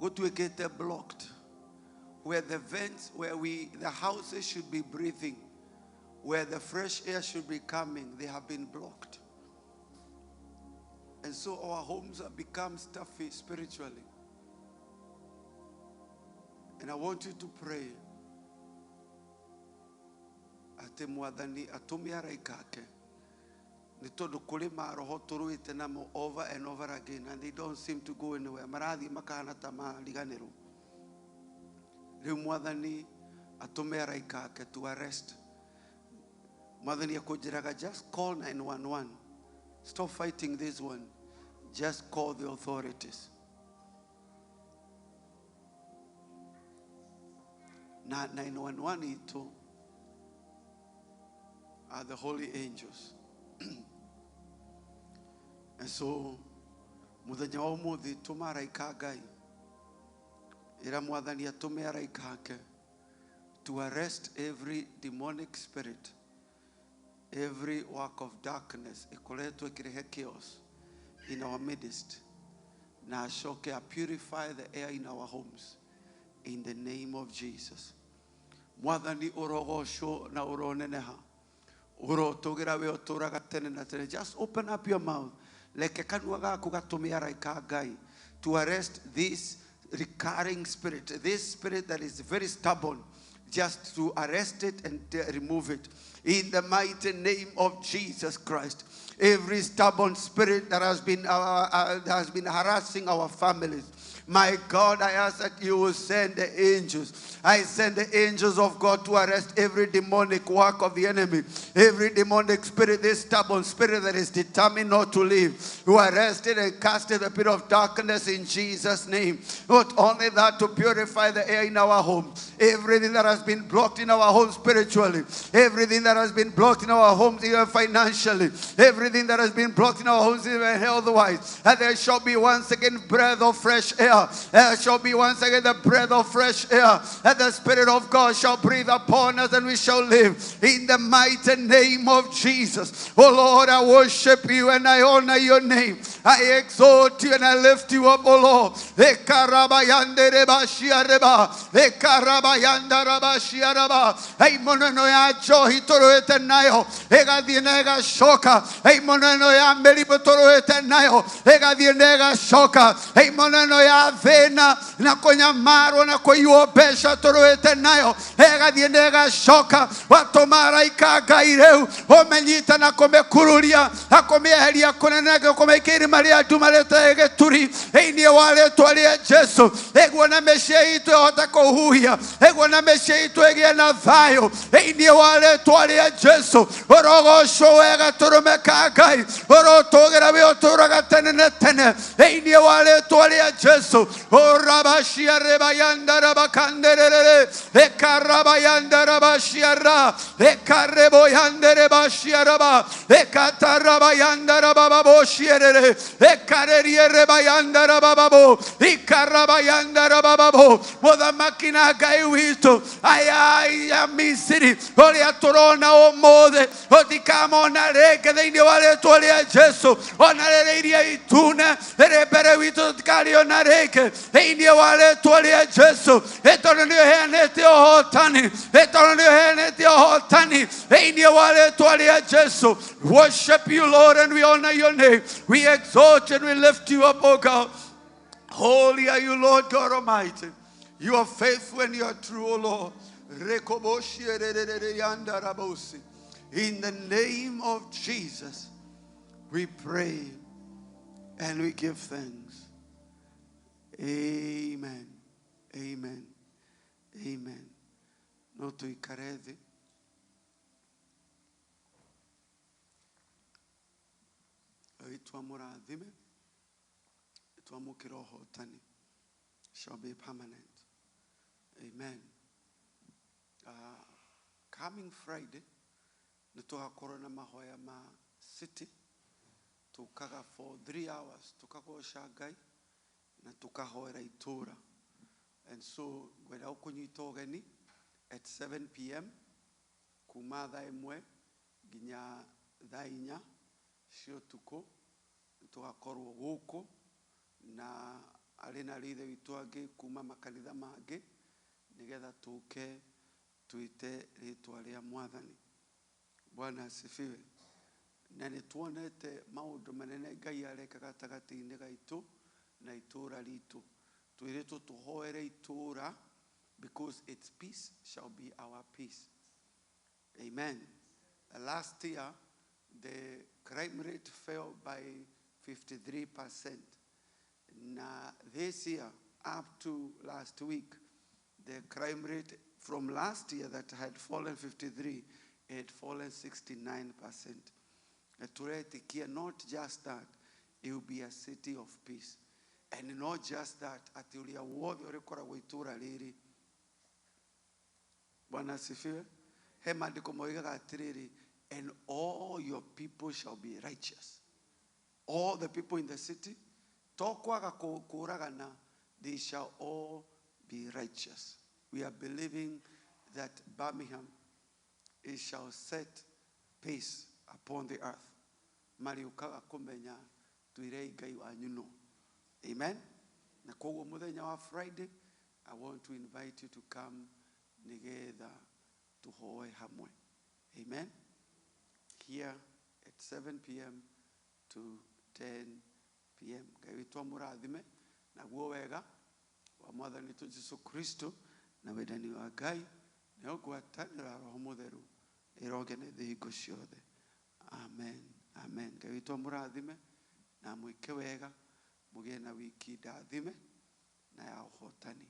gutuikete blocked, where the vents, where the houses should be breathing, where the fresh air should be coming, they have been blocked. And so our homes have become stuffy spiritually. And I want you to pray ate Mwathani atume araika ake, ni tondu kuri maroho turuite namo over and over again, and they don't seem to go anywhere. Marathi makana ta mariganirwo. Riu Mwathani atume araika ake to arrest. Mwathani akunjiraga just call 911 Stop fighting this one. Just call the authorities. Na 911 ito are the holy angels. And so, muthenya wa umuthi tuma araika Ngai ira mwathani atume araika ake to arrest every demonic spirit, every work of darkness ikoretwo ikirehe chaos in our midst. Na ashoke purify the air in our homes in the name of Jesus. Mwathani urogosho na uroneneha urotugira we uturaga tene na tene. Just open up your mouth leke kanua gaku gatumia araika Ngai to arrest this recurring spirit, this spirit that is very stubborn, just to arrest it and remove it in the mighty name of Jesus Christ. Every stubborn spirit that has been harassing our families, my God, I ask that you will send the angels. I send the angels of God to arrest every demonic work of the enemy, every demonic spirit, this stubborn spirit that is determined not to live. You arrest it and cast it in the pit of darkness in Jesus' name. Not only that, to purify the air in our homes. Everything that has been blocked in our homes spiritually, everything that has been blocked in our homes even financially, everything that has been blocked in our homes even health-wise, and there shall be once again breath of fresh air. There shall be once again the breath of fresh air, and the Spirit of God shall breathe upon us, and we shall live in the mighty name of Jesus. Oh Lord, I worship you and I honor your name. I exalt you and I lift you up, oh Lord. Hey, monono ya johi toro etenayo, ega dienega shoka. Hey, monono ya melipo toro etenayo, ega dienega shoka. Hey, monono ya vena na konyamaro na koyuopesha toro etenayo, ega dienega shoka. Watomara ikagaireu, omenyita na komekurulia, akomeheria konenega komekiri maria dumaleta ege turi. Hey, ni wale tualia Jesu, ego na meshe ito otako huya, ego na meshe ito ege na vayo. Hey, ni wale tualia Jesu, orogo shoega turume kagai, oro togera veo turaga tene tene. Hey, ni wale tualia Jesu, orabashia rebayanda rabakanderere, ekarabayanda rabashia ra, ekareboyanda rebashia raba, ekatarabayanda rabababoshiere, ekarerie rebayanda rabababo, ikarabayanda rabababo. Moda makina gai wito, aya misiri, olia torona o mode, otikamo na reke de indio wale tualia Jesu, onare iria ituna, repere wito tkario na reke, indio wale tualia Jesu, etono ndio henete ohotani, etono ndio henete ohotani, indio wale tualia Jesu. Worship you, Lord, and we honor your name. We exalt and we lift you up, oh God. Holy are you, Lord God Almighty. You are faithful and you are true, O Lord. In the name of Jesus, we pray and we give thanks. Amen. Amen. Amen. No tu ikaredi. Itwamuradhime. Itwamukiroho tani. Shall be permanent. Amen. Coming Friday, nitoka korona mahoya ma city, tukaga for 3 hours, tukago shagai, na tukahoera itura. And so, gweda ukunyitogeni at 7 p.m. Kumada emwe, ginya dainya, shio tuko, tukakorwa guko, na alina lide wituage kuma makanitha mage, nigetha tuke tuite ritwa ria Mwathani. Bwana asifiwe. Na nituonete maundu manene Ngai areka gatagati-ini gaitu na itura ritu. Tuiretu tuhoere itura because its peace shall be our peace. Amen. Last year the crime rate fell by 53%. Now this year up to last week, the crime rate from last year that had fallen 53, it had fallen 69%. Na turetikia not just that, it will be a city of peace. And not just that, ati ulia wothe urikoragwo itura riri. Bwana asifiwe. He maandiko moigaga atiriri, and all your people shall be righteous. All the people in the city, tokwaga kuragana, they shall all be righteous. We are believing that Birmingham, it shall set peace upon the earth. Mariukaga kumenya tuirei Ngai wanyu no. Amen. Na koguo muthenya wa Friday, I want to invite you to come nigetha tuhoe hamwe. Amen. Here at 7 p.m. to 10 p.m. Ngai witũ mũrathime na guo wega wa mwathani witũ Jesu Kristo na wendani wa Ngai na ũgwatanĩra Roho Mũtheru ĩroge nĩ thĩ hingo ciothe. Amen. Amen. Ngai witũ mũrathime na mwĩke wega, mũgĩe na wiki ndathime na ya ũhotani.